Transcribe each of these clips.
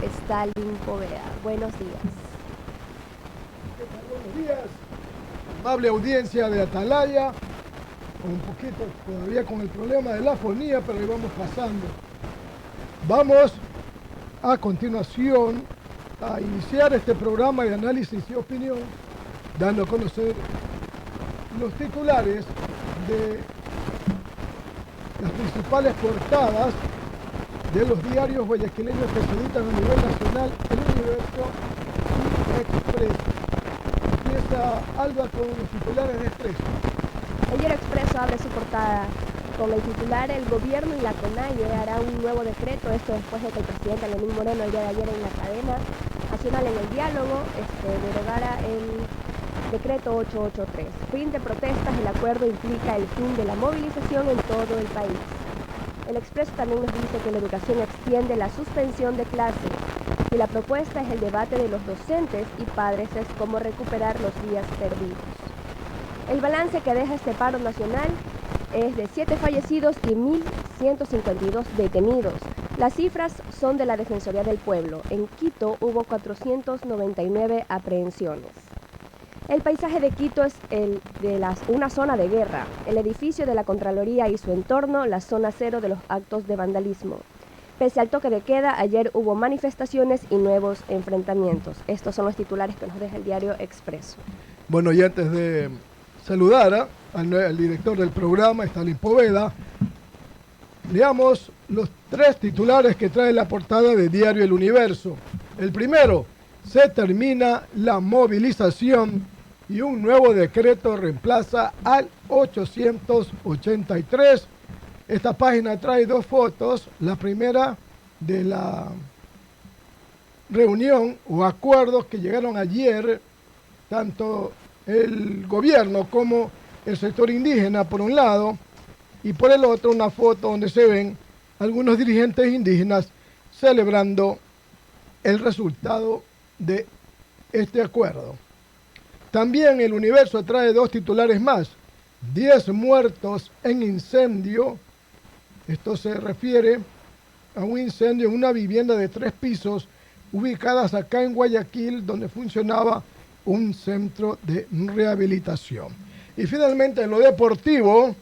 Stalin Poveda. Buenos días. Buenos días, amable audiencia de Atalaya, un poquito todavía con el problema de la fonía, pero ahí vamos pasando. Vamos a continuación a iniciar este programa de análisis y opinión, dando a conocer los titulares de las principales portadas de los diarios guayaquileños que se editan a nivel nacional, El Universo y Expreso. Empieza Alba con los titulares de Expreso. Ayer Expreso abre su portada con el titular: el gobierno y la CONAIE hará un nuevo decreto. Esto después de que el presidente Lenín Moreno el día de ayer en la cadena nacional en el diálogo derogara el decreto 883. Fin de protestas. El acuerdo implica el fin de la movilización en todo el país. El Expreso también nos dice que la educación extiende la suspensión de clases y la propuesta es el debate de los docentes y padres es cómo recuperar los días perdidos. El balance que deja este paro nacional es de 7 fallecidos y 1.152 detenidos. Las cifras son de la Defensoría del Pueblo. En Quito hubo 499 aprehensiones. El paisaje de Quito es el de una zona de guerra. El edificio de la Contraloría y su entorno, la zona cero de los actos de vandalismo. Pese al toque de queda, ayer hubo manifestaciones y nuevos enfrentamientos. Estos son los titulares que nos deja el diario Expreso. Bueno, y antes de saludar al director del programa, Stalin Poveda, leamos los 3 titulares que trae la portada de Diario El Universo. El primero: se termina la movilización y un nuevo decreto reemplaza al 883. Esta página trae 2 fotos. La primera de la reunión o acuerdos que llegaron ayer, tanto el gobierno como el sector indígena por un lado, y por el otro una foto donde se ven algunos dirigentes indígenas celebrando el resultado de este acuerdo. También El Universo trae 2 titulares más: 10 muertos en incendio. Esto se refiere a un incendio en una vivienda de 3 pisos ubicadas acá en Guayaquil, donde funcionaba un centro de rehabilitación. Y finalmente, en lo deportivo,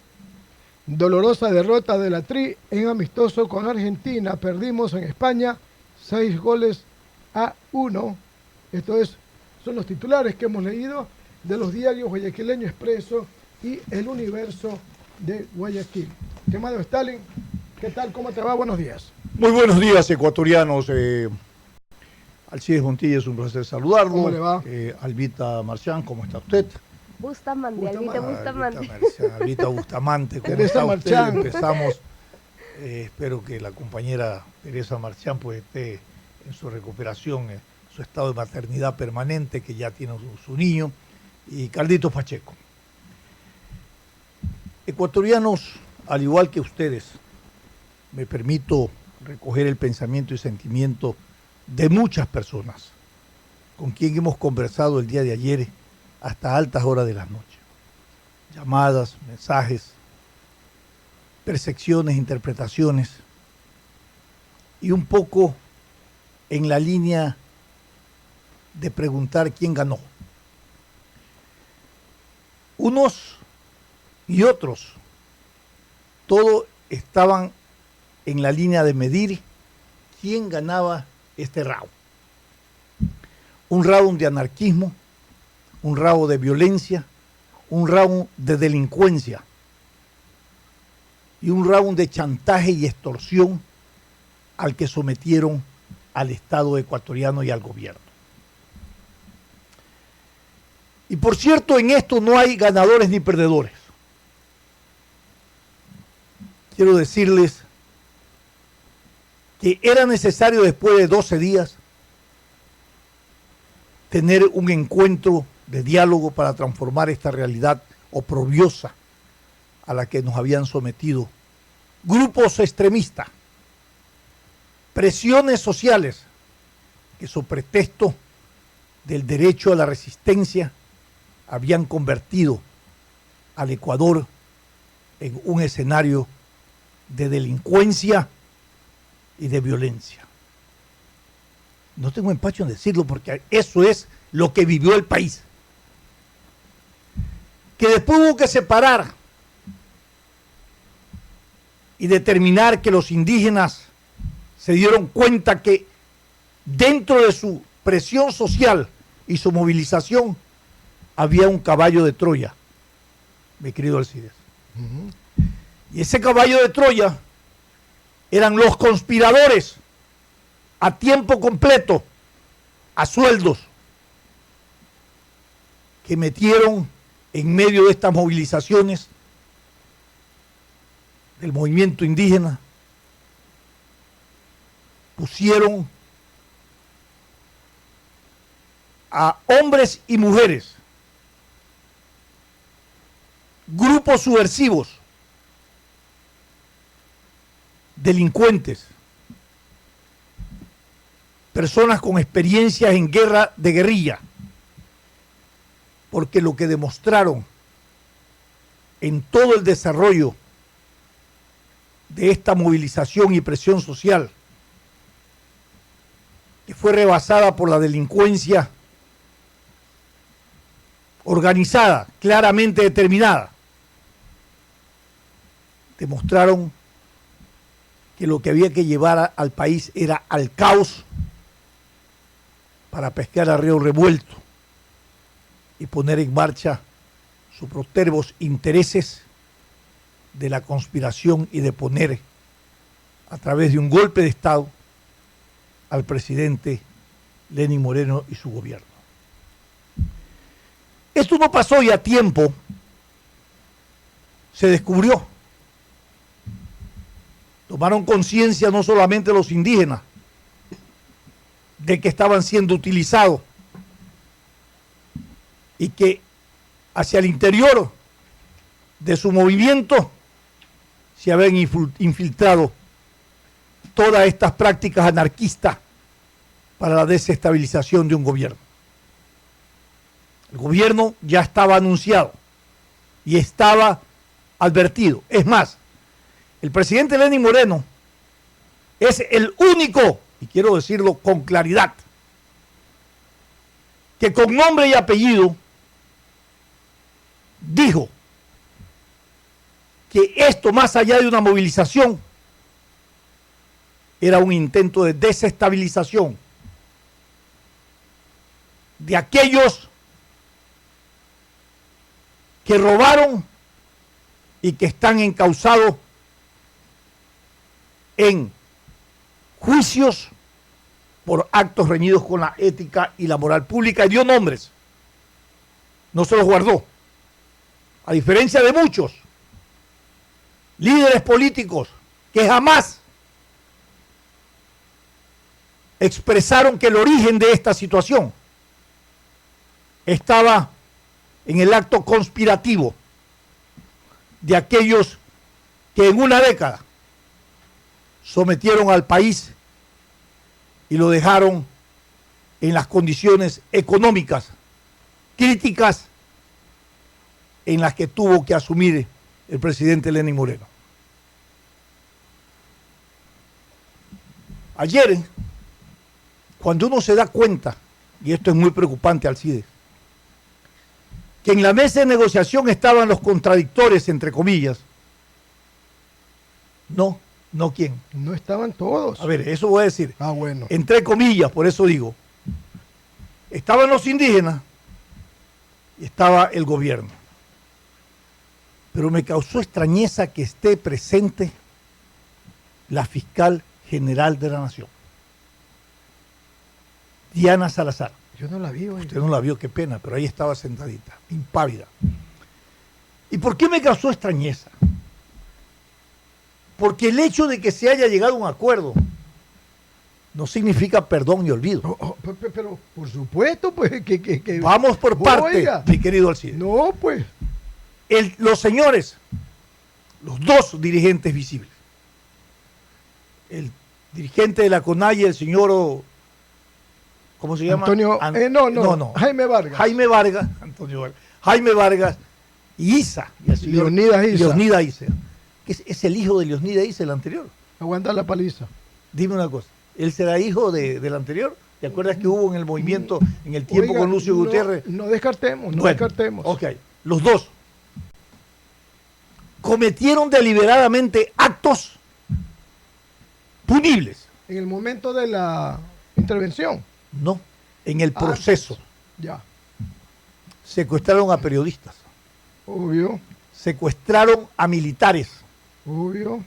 dolorosa derrota de la Tri en amistoso con Argentina. Perdimos en España 6-1. Son los titulares que hemos leído de los diarios Guayaquileño Expreso y El Universo de Guayaquil. Estimado Stalin, ¿qué tal? ¿Cómo te va? Buenos días. Muy buenos días, ecuatorianos. Alcides Montilla, es un placer saludarlo. ¿Cómo le va? Albita Marchán, ¿cómo está usted? Bustamante, Albita Bustamante. Albita Bustamante, ¿cómo Teresa está usted? Marchán. Empezamos. Espero que la compañera Teresa Marchán pues esté en su recuperación, su estado de maternidad permanente, que ya tiene su niño. Y Caldito Pacheco. Ecuatorianos, al igual que ustedes, me permito recoger el pensamiento y sentimiento de muchas personas con quien hemos conversado el día de ayer hasta altas horas de la noche. Llamadas, mensajes, percepciones, interpretaciones, y un poco en la línea de preguntar quién ganó. Unos y otros, todos estaban en la línea de medir quién ganaba este round. Un round de anarquismo, un round de violencia, un round de delincuencia y un round de chantaje y extorsión al que sometieron al Estado ecuatoriano y al gobierno. Y por cierto, en esto no hay ganadores ni perdedores. Quiero decirles que era necesario, después de 12 días, tener un encuentro de diálogo para transformar esta realidad oprobiosa a la que nos habían sometido grupos extremistas, presiones sociales que, sobre pretexto del derecho a la resistencia, habían convertido al Ecuador en un escenario de delincuencia y de violencia. No tengo empacho en decirlo porque eso es lo que vivió el país. Que después hubo que separar y determinar que los indígenas se dieron cuenta que dentro de su presión social y su movilización había un caballo de Troya, mi querido Alcides. Y ese caballo de Troya eran los conspiradores a tiempo completo, a sueldos, que metieron en medio de estas movilizaciones del movimiento indígena, pusieron a hombres y mujeres, grupos subversivos, delincuentes, personas con experiencias en guerra de guerrilla, porque lo que demostraron en todo el desarrollo de esta movilización y presión social, que fue rebasada por la delincuencia organizada, claramente determinada, demostraron que lo que había que llevar al país era al caos para pescar a río revuelto y poner en marcha sus protervos intereses de la conspiración y de poner a través de un golpe de Estado al presidente Lenín Moreno y su gobierno. Esto no pasó y a tiempo se descubrió. Tomaron conciencia no solamente los indígenas de que estaban siendo utilizados y que hacia el interior de su movimiento se habían infiltrado todas estas prácticas anarquistas para la desestabilización de un gobierno. El gobierno ya estaba anunciado y estaba advertido. Es más, el presidente Lenín Moreno es el único, y quiero decirlo con claridad, que con nombre y apellido dijo que esto, más allá de una movilización, era un intento de desestabilización de aquellos que robaron y que están encausados en juicios por actos reñidos con la ética y la moral pública, y dio nombres, no se los guardó, a diferencia de muchos líderes políticos que jamás expresaron que el origen de esta situación estaba en el acto conspirativo de aquellos que en una década sometieron al país y lo dejaron en las condiciones económicas críticas en las que tuvo que asumir el presidente Lenín Moreno. Ayer, cuando uno se da cuenta, y esto es muy preocupante, Alcides, que en la mesa de negociación estaban los contradictores, entre comillas. No ¿quién? No estaban todos. A ver, eso voy a decir. Ah, bueno. Entre comillas, por eso digo. Estaban los indígenas y estaba el gobierno. Pero me causó extrañeza que esté presente la fiscal general de la Nación, Diana Salazar. Yo no la vi hoy. Usted no la vio, qué pena, pero ahí estaba sentadita, impávida. ¿Y por qué me causó extrañeza? Porque el hecho de que se haya llegado a un acuerdo no significa perdón y olvido. Pero por supuesto, pues que vamos por parte, oiga, mi querido Alcides. No, pues. Los señores, los dos dirigentes visibles, el dirigente de la CONAIE, el señor, ¿cómo se llama? Antonio, no, Jaime Vargas. Antonio Vargas. Jaime Vargas y Isa, y el señor Leonidas Isa, que es el hijo de Leonidas Isa, el anterior. Aguanta la paliza. Dime una cosa, ¿Él será hijo del anterior? ¿Te acuerdas que hubo en el movimiento en el tiempo con Lucio Gutiérrez? No descartemos, no Bueno, descartemos. Ok, los dos cometieron deliberadamente actos punibles. En el momento de la intervención. No, en el proceso. Ya, Secuestraron a periodistas, obvio, secuestraron a militares, obvio.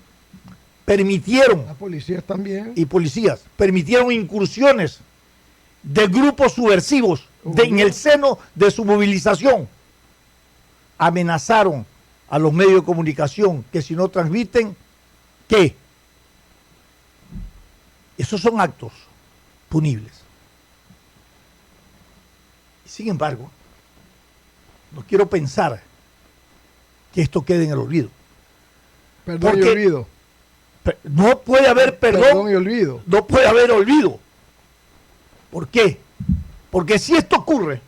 permitieron, Las policías también. y policías, permitieron incursiones de grupos subversivos en el seno de su movilización. Amenazaron a los medios de comunicación que si no transmiten, ¿qué? Esos son actos punibles. Sin embargo, no quiero pensar que esto quede en el olvido. Perdón y porque olvido. No puede haber perdón, Y olvido. no puede haber olvido. ¿Por qué? Porque si esto ocurre,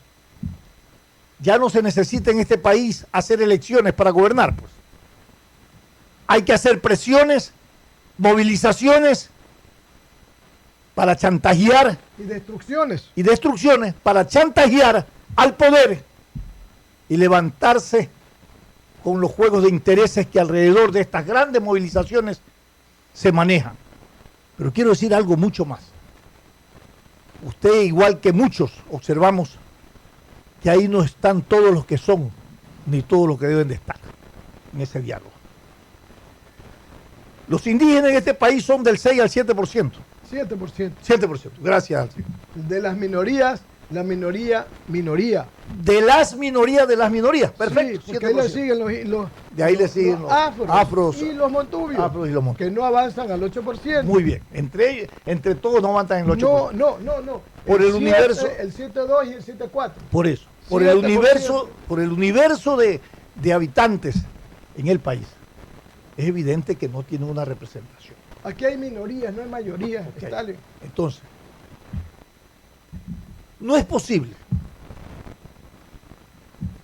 ya no se necesita en este país hacer elecciones para gobernar. Pues. Hay que hacer presiones, movilizaciones para chantajear Y destrucciones para chantajear al poder y levantarse con los juegos de intereses que alrededor de estas grandes movilizaciones se manejan. Pero quiero decir algo mucho más. Usted, igual que muchos, observamos que ahí no están todos los que son, ni todos los que deben de estar en ese diálogo. Los indígenas en este país son del 6 al 7%. 7%. 7%. Gracias, Alci. De las minorías, la minoría. De las minorías. Perfecto. Sí, porque ahí le siguen de ahí le siguen los afros y los montubios. Afros y los montubios. Que no avanzan al 8%. Muy bien. Entre todos no avanzan en el 8%. No. Por el universo. El 7.2 y el 7.4. Por eso. Por 7%. el universo de habitantes en el país. Es evidente que no tiene una representación. Aquí hay minorías, no hay mayorías. Okay. Stalin. Entonces, no es posible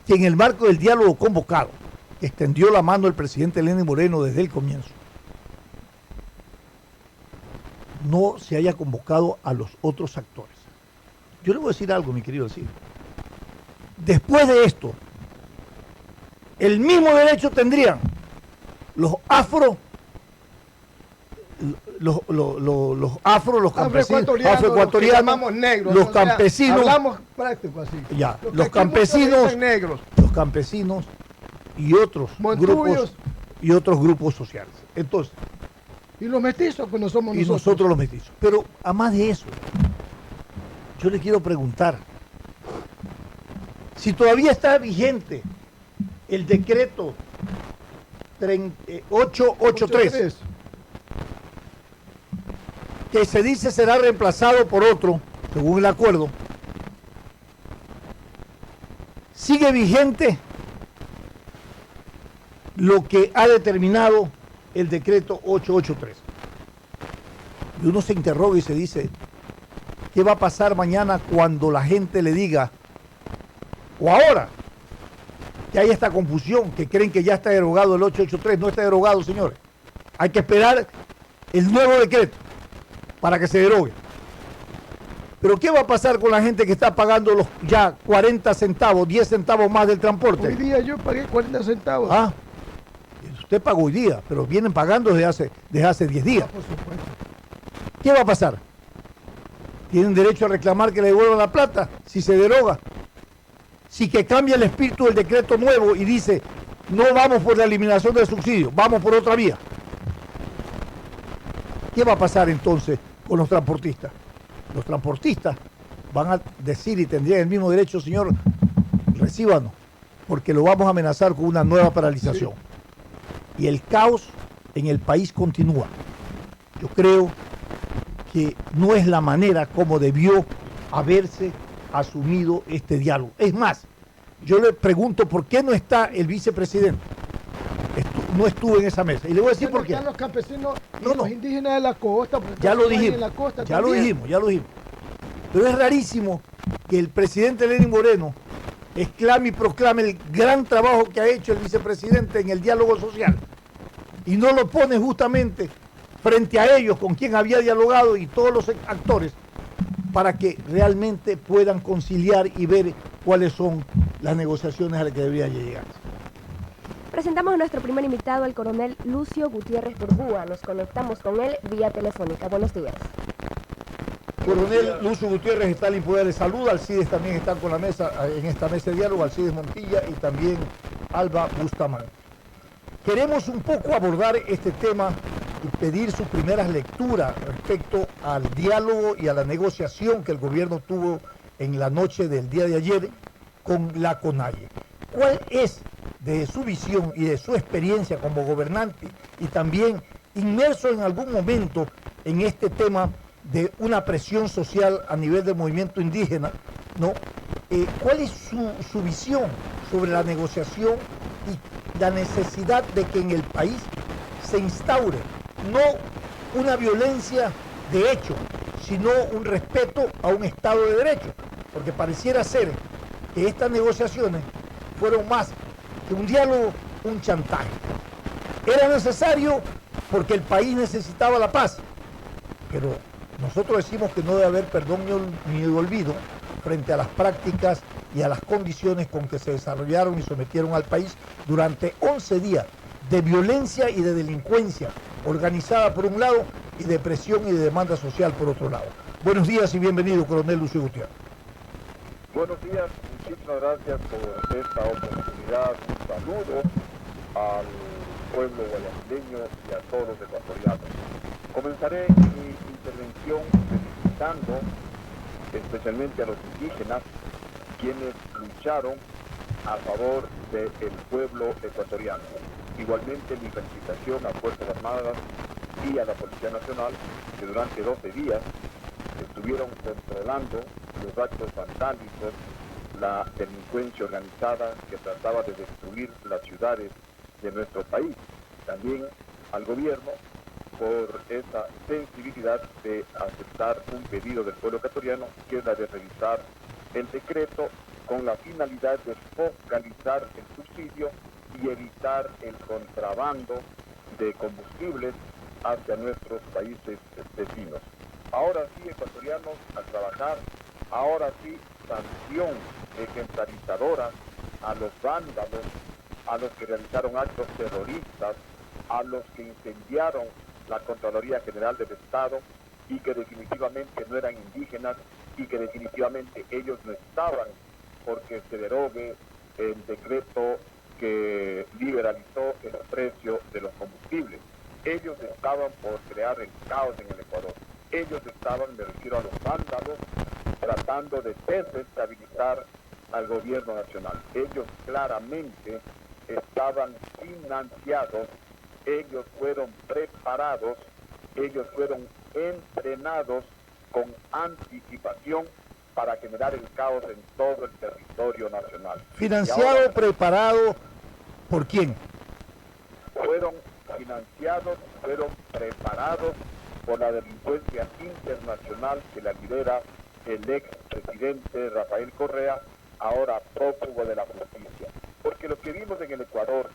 que en el marco del diálogo convocado, que extendió la mano el presidente Lenín Moreno desde el comienzo, no se haya convocado a los otros actores. Yo le voy a decir algo, mi querido Alcides. Después de esto, el mismo derecho tendrían los afro, los campesinos, afroecuatorianos, llamamos negros, los campesinos, hablamos práctico así. Ya, los campesinos, negros, los campesinos y otros grupos sociales. Entonces, y los mestizos que no somos y nosotros los mestizos. Pero además de eso, yo le quiero preguntar si todavía está vigente el decreto 883, que se dice será reemplazado por otro, según el acuerdo. Sigue vigente lo que ha determinado el decreto 883. Y uno se interroga y se dice, ¿qué va a pasar mañana cuando la gente le diga, o ahora, que hay esta confusión, que creen que ya está derogado el 883? No está derogado, señores. Hay que esperar el nuevo decreto para que se derogue. Pero ¿qué va a pasar con la gente que está pagando los ya 40 centavos, 10 centavos más del transporte? Hoy día yo pagué 40 centavos. Ah, usted pagó hoy día, pero vienen pagando desde hace 10 días. Por supuesto. ¿Qué va a pasar? ¿Tienen derecho a reclamar que le devuelvan la plata si se deroga? Si que cambia el espíritu del decreto nuevo y dice, no vamos por la eliminación del subsidio, vamos por otra vía. ¿Qué va a pasar entonces con los transportistas? Los transportistas van a decir, y tendrían el mismo derecho, señor, recíbanos, porque lo vamos a amenazar con una nueva paralización. Sí. Y el caos en el país continúa. Yo creo que no es la manera como debió haberse asumido este diálogo. Es más, yo le pregunto por qué no está el vicepresidente. No estuvo en esa mesa. Y le voy a decir por qué. Están los campesinos y los indígenas de la costa. Ya lo dijimos. Ya lo dijimos. Pero es rarísimo que el presidente Lenín Moreno exclame y proclame el gran trabajo que ha hecho el vicepresidente en el diálogo social y no lo pone justamente frente a ellos con quien había dialogado y todos los actores para que realmente puedan conciliar y ver cuáles son las negociaciones a las que deberían llegar. Presentamos a nuestro primer invitado, el coronel Lucio Gutiérrez Burbúa. Nos conectamos con él vía telefónica. Buenos días. Coronel Lucio Gutiérrez está en poder de salud, Alcides también está con la mesa, en esta mesa de diálogo, Alcides Montilla y también Alba Bustamante. Queremos un poco abordar este tema y pedir sus primeras lecturas respecto al diálogo y a la negociación que el gobierno tuvo en la noche del día de ayer con la CONAIE. ¿Cuál es, de su visión y de su experiencia como gobernante y también inmerso en algún momento en este tema de una presión social a nivel del movimiento indígena, ¿no? ¿Cuál es su visión sobre la negociación y la necesidad de que en el país se instaure no una violencia de hecho, sino un respeto a un Estado de Derecho? Porque pareciera ser que estas negociaciones fueron más que un diálogo, un chantaje. Era necesario porque el país necesitaba la paz, pero nosotros decimos que no debe haber perdón ni olvido frente a las prácticas y a las condiciones con que se desarrollaron y sometieron al país durante 11 días de violencia y de delincuencia organizada por un lado y de presión y de demanda social por otro lado. Buenos días y bienvenido, coronel Lucio Gutiérrez. Buenos días, muchísimas gracias por esta oportunidad. Un saludo al pueblo guayaquileño y a todos los ecuatorianos. Comenzaré mi intervención felicitando especialmente a los indígenas, quienes lucharon a favor del pueblo ecuatoriano. Igualmente mi felicitación a Fuerzas Armadas y a la Policía Nacional, que durante 12 días estuvieron controlando los actos vandálicos, la delincuencia organizada que trataba de destruir las ciudades de nuestro país. También al gobierno por esa sensibilidad de aceptar un pedido del pueblo ecuatoriano, que es la de revisar el decreto con la finalidad de focalizar el subsidio y evitar el contrabando de combustibles hacia nuestros países vecinos. Ahora sí, ecuatorianos, a trabajar, ahora sí, sanción ejemplarizadora a los vándalos, a los que realizaron actos terroristas, a los que incendiaron la Contraloría General del Estado y que definitivamente no eran indígenas y que definitivamente ellos no estaban porque se derogue el decreto que liberalizó el precio de los combustibles. Ellos estaban por crear el caos en el Ecuador. Ellos estaban, me refiero a los vándalos, tratando de desestabilizar al gobierno nacional. Ellos claramente estaban financiados, ellos fueron preparados, ellos fueron entrenados con anticipación para generar el caos en todo el territorio nacional. ¿Financiado, ahora, preparado por quién? Fueron financiados, fueron preparados por la delincuencia internacional que la lidera el expresidente Rafael Correa, ahora prófugo de la justicia. Porque lo que vimos en el Ecuador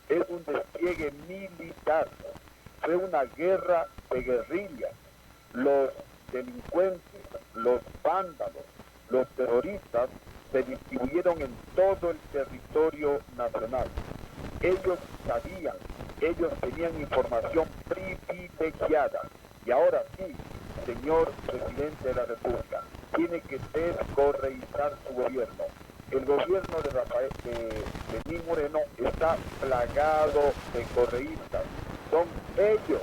es un despliegue militar, fue una guerra de guerrillas. Los delincuentes, los vándalos, los terroristas se distribuyeron en todo el territorio nacional. Ellos sabían, ellos tenían información privilegiada. Y ahora sí, señor presidente de la República, tiene que descorreizar su gobierno. El gobierno de Lenín Moreno está plagado de correístas. Son ellos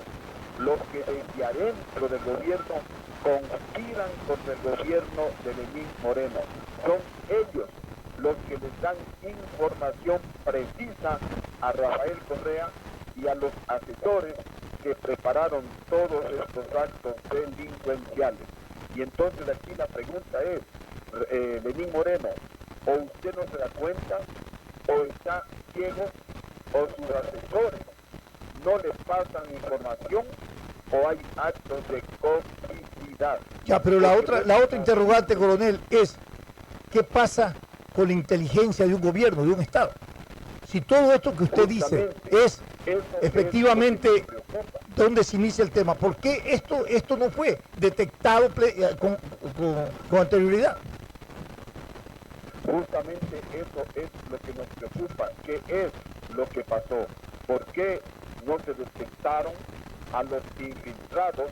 los que desde adentro del gobierno conspiran contra el gobierno de Lenín Moreno. Son ellos los que les dan información precisa a Rafael Correa y a los asesores que prepararon todos estos actos delincuenciales. Y entonces aquí la pregunta es, Lenín Moreno, o usted no se da cuenta, o está ciego, o sus asesores no les pasan información, o hay actos de complicidad. Ya, pero la otra interrogante, coronel, es ¿qué pasa con la inteligencia de un gobierno, de un Estado? Si todo esto que usted dice es efectivamente donde se inicia el tema. ¿Por qué esto no fue detectado con anterioridad? Justamente eso es lo que nos preocupa. ¿Qué es lo que pasó? ¿Por qué no se detectaron a los infiltrados,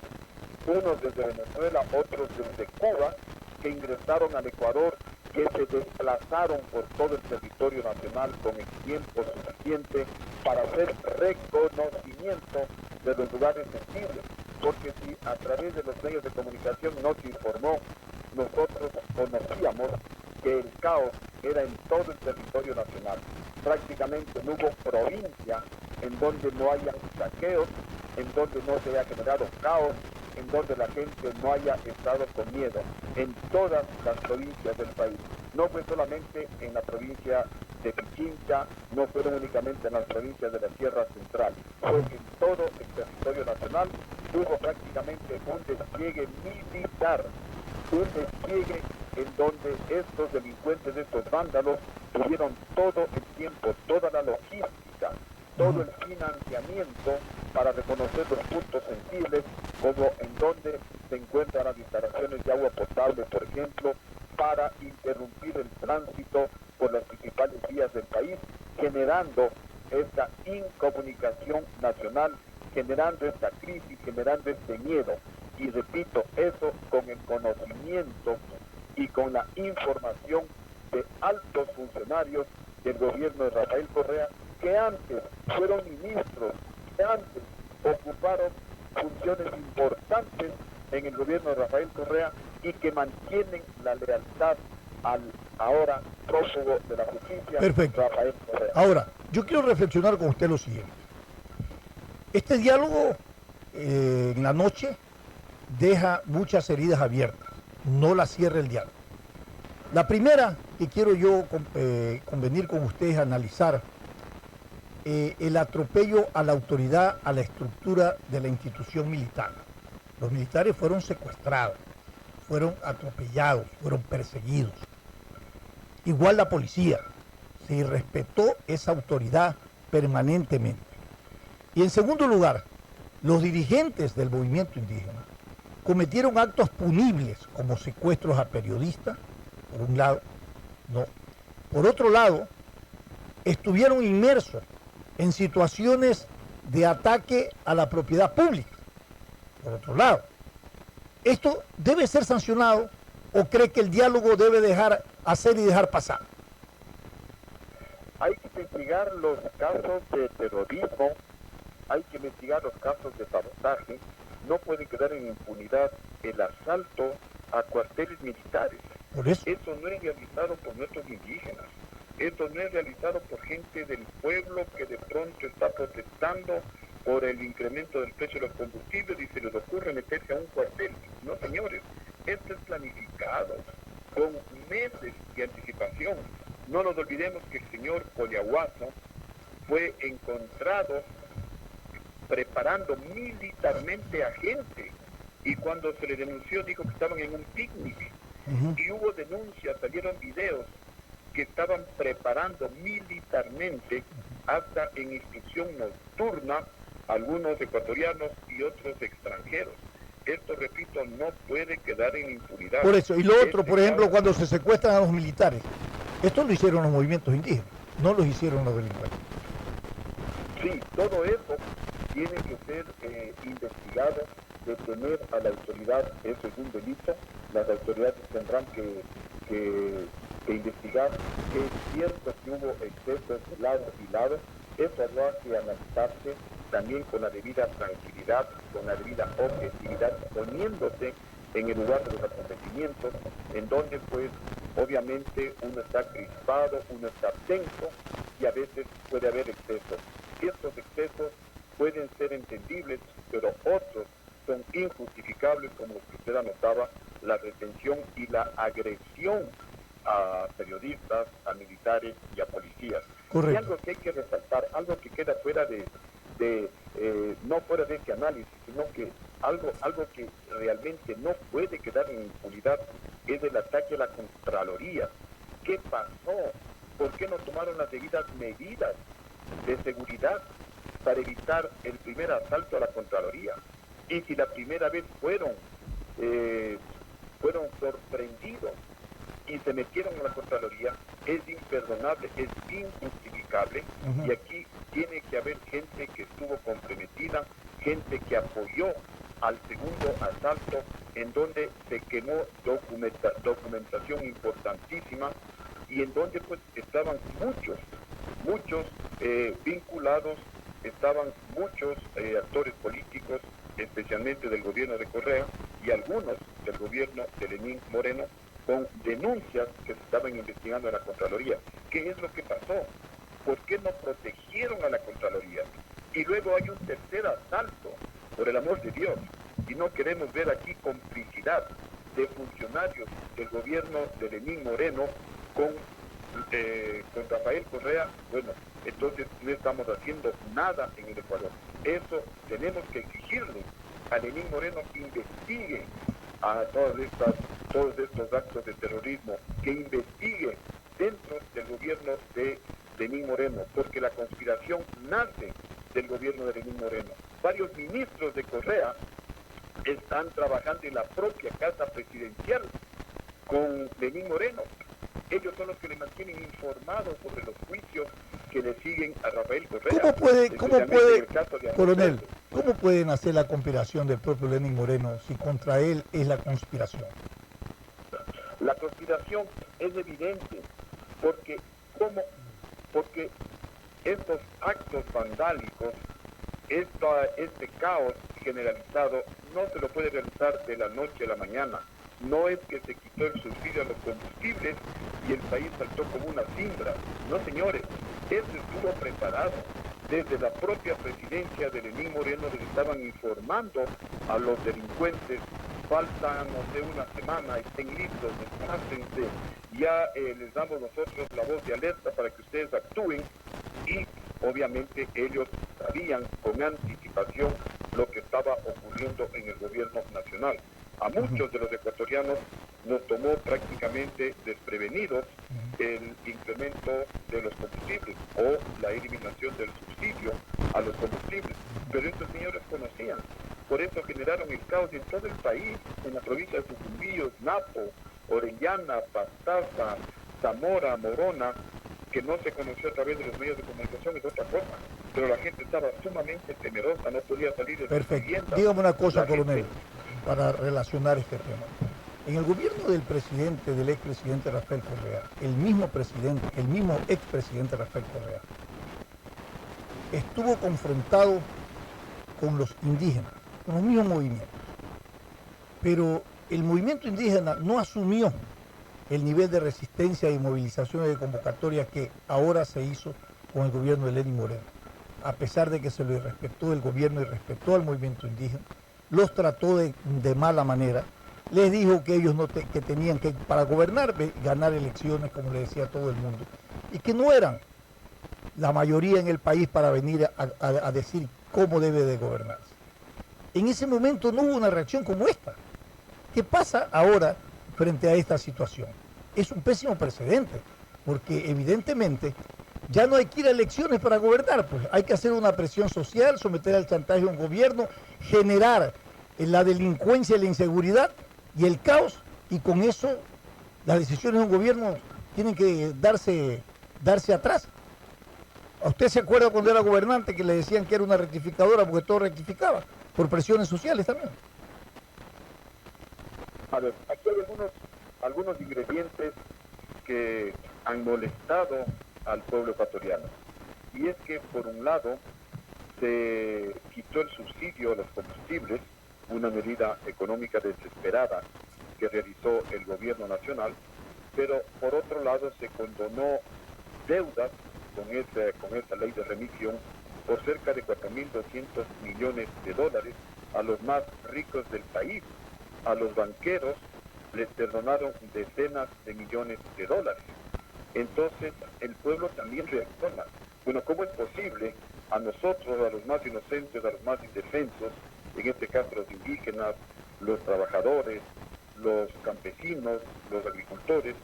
unos desde Venezuela, otros desde Cuba, que ingresaron al Ecuador, que se desplazaron por todo el territorio nacional con el tiempo suficiente para hacer reconocimiento de los lugares sensibles? Porque si a través de los medios de comunicación no se informó, nosotros conocíamos que el caos era en todo el territorio nacional. Prácticamente no hubo provincia en donde no haya saqueos, en donde no se haya generado caos, en donde la gente no haya estado con miedo. En todas las provincias del país. No fue solamente en la provincia de Pichincha, no fueron únicamente en las provincias de la Sierra Central. Fue en todo el territorio nacional. Hubo prácticamente un despliegue militar, un despliegue en donde estos delincuentes, estos vándalos, tuvieron todo el tiempo, toda la logística, todo el financiamiento para reconocer los puntos sensibles, como en donde se encuentran las instalaciones de agua potable, por ejemplo, para interrumpir el tránsito por las principales vías del país, generando esta incomunicación nacional, generando esta crisis, generando este miedo. Y repito, eso con el conocimiento y con la información de altos funcionarios del gobierno de Rafael Correa, que antes fueron ministros, que antes ocuparon funciones importantes en el gobierno de Rafael Correa y que mantienen la lealtad al ahora prófugo de la justicia, Perfecto. Rafael Correa. Ahora, yo quiero reflexionar con usted lo siguiente. Este diálogo en la noche deja muchas heridas abiertas, no la cierra el diálogo. La primera que quiero yo convenir con ustedes a analizar, el atropello a la autoridad, a la estructura de la institución militar. Los militares fueron secuestrados, fueron atropellados, fueron perseguidos. Igual la policía, se irrespetó esa autoridad permanentemente. Y en segundo lugar, los dirigentes del movimiento indígena cometieron actos punibles como secuestros a periodistas, por un lado, no. Por otro lado, estuvieron inmersos en situaciones de ataque a la propiedad pública, por otro lado. ¿Esto debe ser sancionado o cree que el diálogo debe dejar hacer y dejar pasar? Hay que investigar los casos de terrorismo, hay que investigar los casos de sabotaje. No puede quedar en impunidad el asalto a cuarteles militares. Por eso. Eso no es realizado por nuestros indígenas. Esto no es realizado por gente del pueblo que de pronto está protestando por el incremento del precio de los combustibles y se les ocurre meterse a un cuartel. No, señores, esto es planificado con meses de anticipación. No nos olvidemos que el señor Collahuaso fue encontrado preparando militarmente a gente, y cuando se le denunció dijo que estaban en un picnic, y hubo denuncias, salieron videos que estaban preparando militarmente hasta en instrucción nocturna algunos ecuatorianos y otros extranjeros. Esto, repito, no puede quedar en impunidad. Por eso, y lo otro, por ejemplo, cuando se secuestran a los militares, esto lo hicieron los movimientos indígenas, no lo hicieron los delincuentes. Sí, todo eso tiene que ser investigado. Detener a la autoridad, eso es un delito. Las autoridades tendrán que investigar que es cierto que hubo excesos de lado y lado. Eso habrá que analizarse también con la debida tranquilidad, con la debida objetividad, poniéndose en el lugar de los acontecimientos, en donde pues obviamente uno está crispado, uno está tenso y a veces puede haber excesos. Estos excesos pueden ser entendibles, pero otros son injustificables, como lo que usted anotaba, la retención y la agresión a periodistas, a militares y a policías. Correcto. Y algo que hay que resaltar, algo que queda fuera no fuera de este análisis, sino que algo que realmente no puede quedar en impunidad es el ataque a la Contraloría. ¿Qué pasó? ¿Por qué no tomaron las debidas medidas de seguridad para evitar el primer asalto a la Contraloría. Y si la primera vez fueron sorprendidos y se metieron a la Contraloría, es imperdonable, es injustificable. Y aquí tiene que haber gente que estuvo comprometida, gente que apoyó al segundo asalto, en donde se quemó documentación importantísima y en donde pues estaban muchos vinculados, estaban muchos actores políticos, especialmente del gobierno de Correa y algunos del gobierno de Lenín Moreno, con denuncias que se estaban investigando en la Contraloría. ¿Qué es lo que pasó? ¿Por qué no protegieron a la Contraloría? Y luego hay un tercer asalto, por el amor de Dios, y no queremos ver aquí complicidad de funcionarios del gobierno de Lenín Moreno con Rafael Correa. Bueno, entonces no estamos haciendo nada en el Ecuador. Eso tenemos que exigirle a Lenín Moreno que investigue a todos estos actos de terrorismo, que investigue dentro del gobierno de Lenín Moreno, porque la conspiración nace del gobierno de Lenín Moreno. Varios ministros de Correa están trabajando en la propia casa presidencial con Lenín Moreno. Ellos son los que le mantienen informados sobre los juicios que le siguen a Rafael Correa. Coronel, cómo pueden hacer la conspiración del propio Lenín Moreno si contra él es la conspiración? La conspiración es evidente, porque estos actos vandálicos, este caos generalizado, no se lo puede realizar de la noche a la mañana. No es que se quitó el subsidio a los combustibles y el país saltó como una cimbra. No, señores, esto estuvo preparado. Desde la propia presidencia de Lenín Moreno les estaban informando a los delincuentes: falta, no sé, una semana, estén listos, desplácense, ya les damos nosotros la voz de alerta para que ustedes actúen. Y obviamente ellos sabían con anticipación lo que estaba ocurriendo en el gobierno nacional. A muchos de los ecuatorianos nos tomó prácticamente desprevenidos el incremento de los combustibles o la eliminación del subsidio a los combustibles. Pero estos señores conocían, por eso generaron el caos en todo el país, en la provincia de Sucumbíos, Napo, Orellana, Pastaza, Zamora, Morona. Que no se conoció a través de los medios de comunicación es otra cosa, pero la gente estaba sumamente temerosa, no podía salir de sus viviendas. Dígame una cosa, coronel, para relacionar este tema. En el gobierno del expresidente Rafael Correa, el mismo expresidente Rafael Correa, estuvo confrontado con los indígenas, con los mismos movimientos, pero el movimiento indígena no asumió el nivel de resistencia y movilización y de convocatoria que ahora se hizo con el gobierno de Lenín Moreno. A pesar de que se le respetó el gobierno y respetó al movimiento indígena, los trató de mala manera, les dijo que ellos que tenían que, para gobernar, ganar elecciones, como le decía todo el mundo, y que no eran la mayoría en el país para venir a decir cómo debe de gobernarse. En ese momento no hubo una reacción como esta. ¿Qué pasa ahora frente a esta situación? Es un pésimo precedente, porque evidentemente ya no hay que ir a elecciones para gobernar, pues hay que hacer una presión social, someter al chantaje a un gobierno, generar la delincuencia y la inseguridad y el caos, y con eso las decisiones de un gobierno tienen que darse atrás. ¿A usted se acuerda cuando era gobernante que le decían que era una rectificadora porque todo rectificaba? Por presiones sociales también. A ver, aquí hay algunos ingredientes que han molestado al pueblo ecuatoriano. Y es que, por un lado, se quitó el subsidio a los combustibles, una medida económica desesperada que realizó el gobierno nacional, pero por otro lado se condonó deudas con esa ley de remisión por cerca de 4.200 millones de dólares a los más ricos del país. A los banqueros les perdonaron decenas de millones de dólares. Entonces el pueblo también reacciona. Bueno, ¿cómo es posible a nosotros, a los más inocentes, a los más indefensos, en este caso los indígenas, los trabajadores, los campesinos, los agricultores,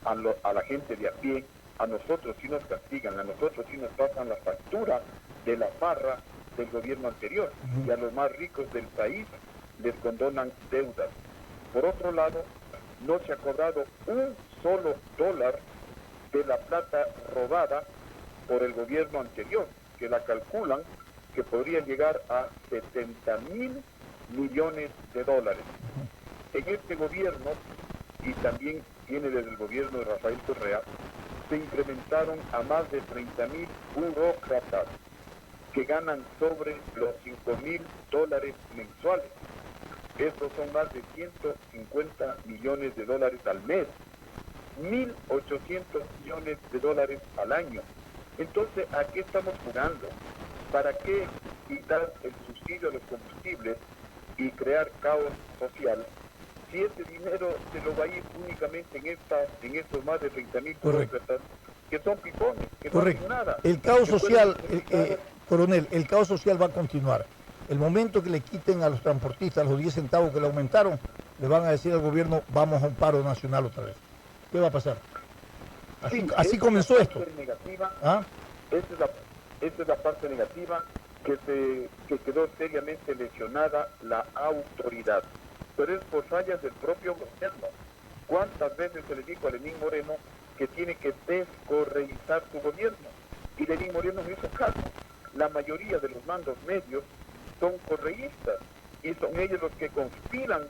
a la gente de a pie, a nosotros sí nos castigan, a nosotros sí nos pasan la factura de la farra del gobierno anterior, y a los más ricos del país les condonan deudas. Por otro lado, no se ha cobrado un solo dólar de la plata robada por el gobierno anterior, que la calculan que podría llegar a 70.000 millones de dólares. En este gobierno, y también viene desde el gobierno de Rafael Correa, se incrementaron a más de 30.000 burócratas que ganan sobre los 5.000 dólares mensuales. Estos son más de 150 millones de dólares al mes, 1.800 millones de dólares al año. Entonces, ¿a qué estamos jugando? ¿Para qué quitar el subsidio a los combustibles y crear caos social si ese dinero se lo va a ir únicamente en estos más de 30.000 burócratas que son pipones, que no hacen nada? El caos social, pueden... coronel, el caos social va a continuar. El momento que le quiten a los transportistas los 10 centavos que le aumentaron, le van a decir al gobierno, vamos a un paro nacional otra vez. ¿Qué va a pasar? Así comenzó esto. ¿Ah? Esa es la parte negativa, que quedó seriamente lesionada la autoridad. Pero es por fallas del propio gobierno. ¿Cuántas veces se le dijo a Lenín Moreno que tiene que descorreizar su gobierno? Y Lenín Moreno no hizo caso. La mayoría de los mandos medios son correístas y son ellos los que conspiran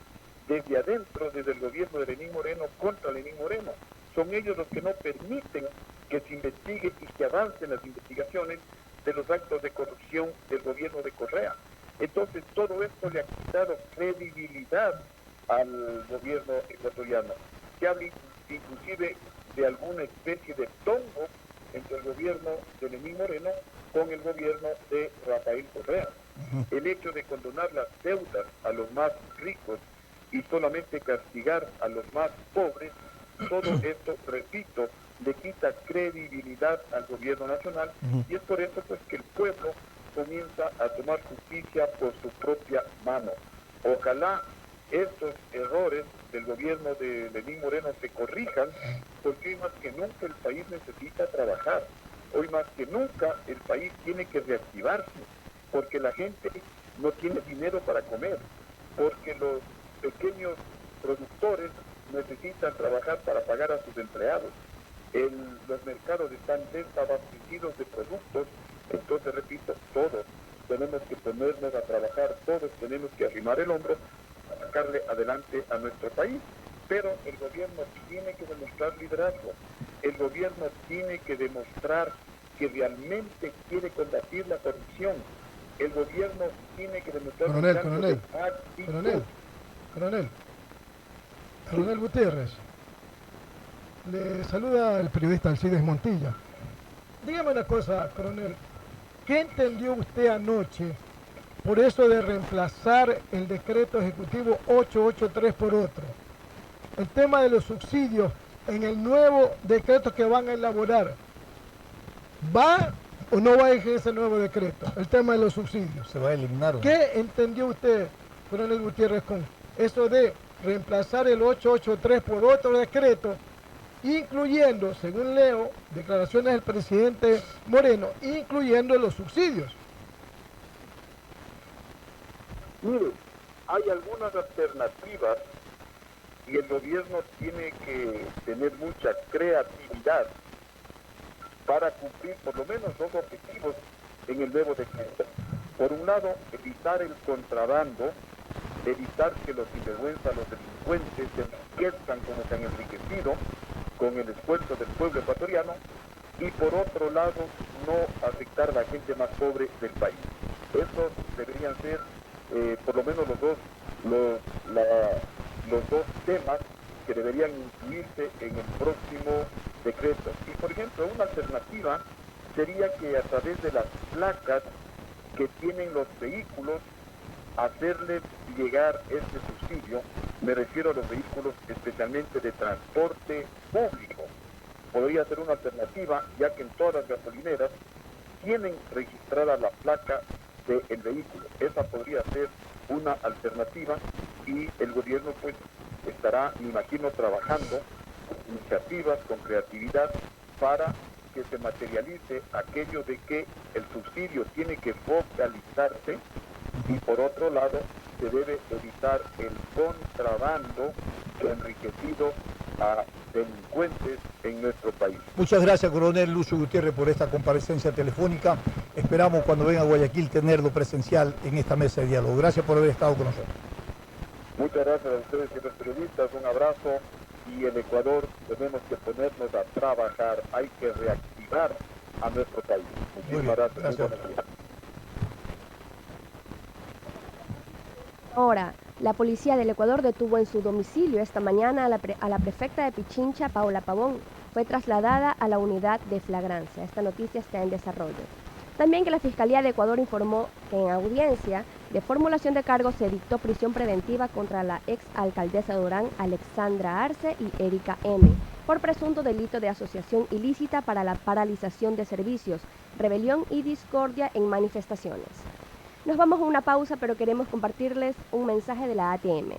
desde adentro, desde el gobierno de Lenín Moreno contra Lenín Moreno. Son ellos los que no permiten que se investigue y que avancen las investigaciones de los actos de corrupción del gobierno de Correa. Entonces todo esto le ha quitado credibilidad al gobierno ecuatoriano. Se habla inclusive de alguna especie de tongo entre el gobierno de Lenín Moreno con el gobierno de Rafael Correa. El hecho de condonar las deudas a los más ricos y solamente castigar a los más pobres, todo esto, repito, le quita credibilidad al gobierno nacional, y es por eso pues que el pueblo comienza a tomar justicia por su propia mano. Ojalá estos errores del gobierno de Lenín Moreno se corrijan, porque hoy más que nunca el país necesita trabajar. Hoy más que nunca el país tiene que reactivarse, porque la gente no tiene dinero para comer, porque los pequeños productores necesitan trabajar para pagar a sus empleados. Los mercados están desabastecidos de productos. Entonces, repito, todos tenemos que ponernos a trabajar, todos tenemos que arrimar el hombro a sacarle adelante a nuestro país. Pero el gobierno tiene que demostrar liderazgo, el gobierno tiene que demostrar que realmente quiere combatir la corrupción, el gobierno tiene que demostrar... Coronel Gutiérrez, le saluda el periodista Alcides Montilla. Dígame una cosa, coronel, ¿qué entendió usted anoche por eso de reemplazar el decreto ejecutivo 883 por otro? El tema de los subsidios en el nuevo decreto que van a elaborar, ¿va o no va a ir ese nuevo decreto? El tema de los subsidios. Se va a eliminar. ¿Qué entendió usted, coronel Gutiérrez, con eso de reemplazar el 883 por otro decreto, incluyendo, según leo, declaraciones del presidente Moreno, incluyendo los subsidios? Mire, hay algunas alternativas y el gobierno tiene que tener mucha creatividad para cumplir por lo menos dos objetivos en el nuevo decreto. Por un lado, evitar el contrabando, evitar que los sinvergüenzas, los delincuentes se enriquezcan como se han enriquecido con el esfuerzo del pueblo ecuatoriano, y por otro lado, no afectar a la gente más pobre del país. Esos deberían ser por lo menos los dos temas que deberían incluirse en el próximo decreto. Y por ejemplo, una alternativa sería que a través de las placas que tienen los vehículos, hacerles llegar este subsidio. Me refiero a los vehículos especialmente de transporte público. Podría ser una alternativa, ya que en todas las gasolineras tienen registrada la placa del vehículo. Esa podría ser una alternativa, y el gobierno pues estará, me imagino, trabajando con iniciativas, con creatividad, para que se materialice aquello de que el subsidio tiene que focalizarse y por otro lado se debe evitar el contrabando que ha enriquecido a delincuentes en nuestro país. Muchas gracias, coronel Lucio Gutiérrez, por esta comparecencia telefónica. Esperamos cuando venga a Guayaquil tenerlo presencial en esta mesa de diálogo. Gracias por haber estado con nosotros. Muchas gracias a ustedes y a los periodistas, un abrazo, y en Ecuador tenemos que ponernos a trabajar, hay que reactivar a nuestro país. Muchísimas gracias. Muy buenos días. Ahora, la policía del Ecuador detuvo en su domicilio esta mañana a la prefecta de Pichincha, Paola Pavón. Fue trasladada a la unidad de flagrancia. Esta noticia está en desarrollo. También que la Fiscalía de Ecuador informó que en audiencia de formulación de cargos se dictó prisión preventiva contra la ex alcaldesa de Orán, Alexandra Arce, y Erika M., por presunto delito de asociación ilícita para la paralización de servicios, rebelión y discordia en manifestaciones. Nos vamos a una pausa, pero queremos compartirles un mensaje de la ATM.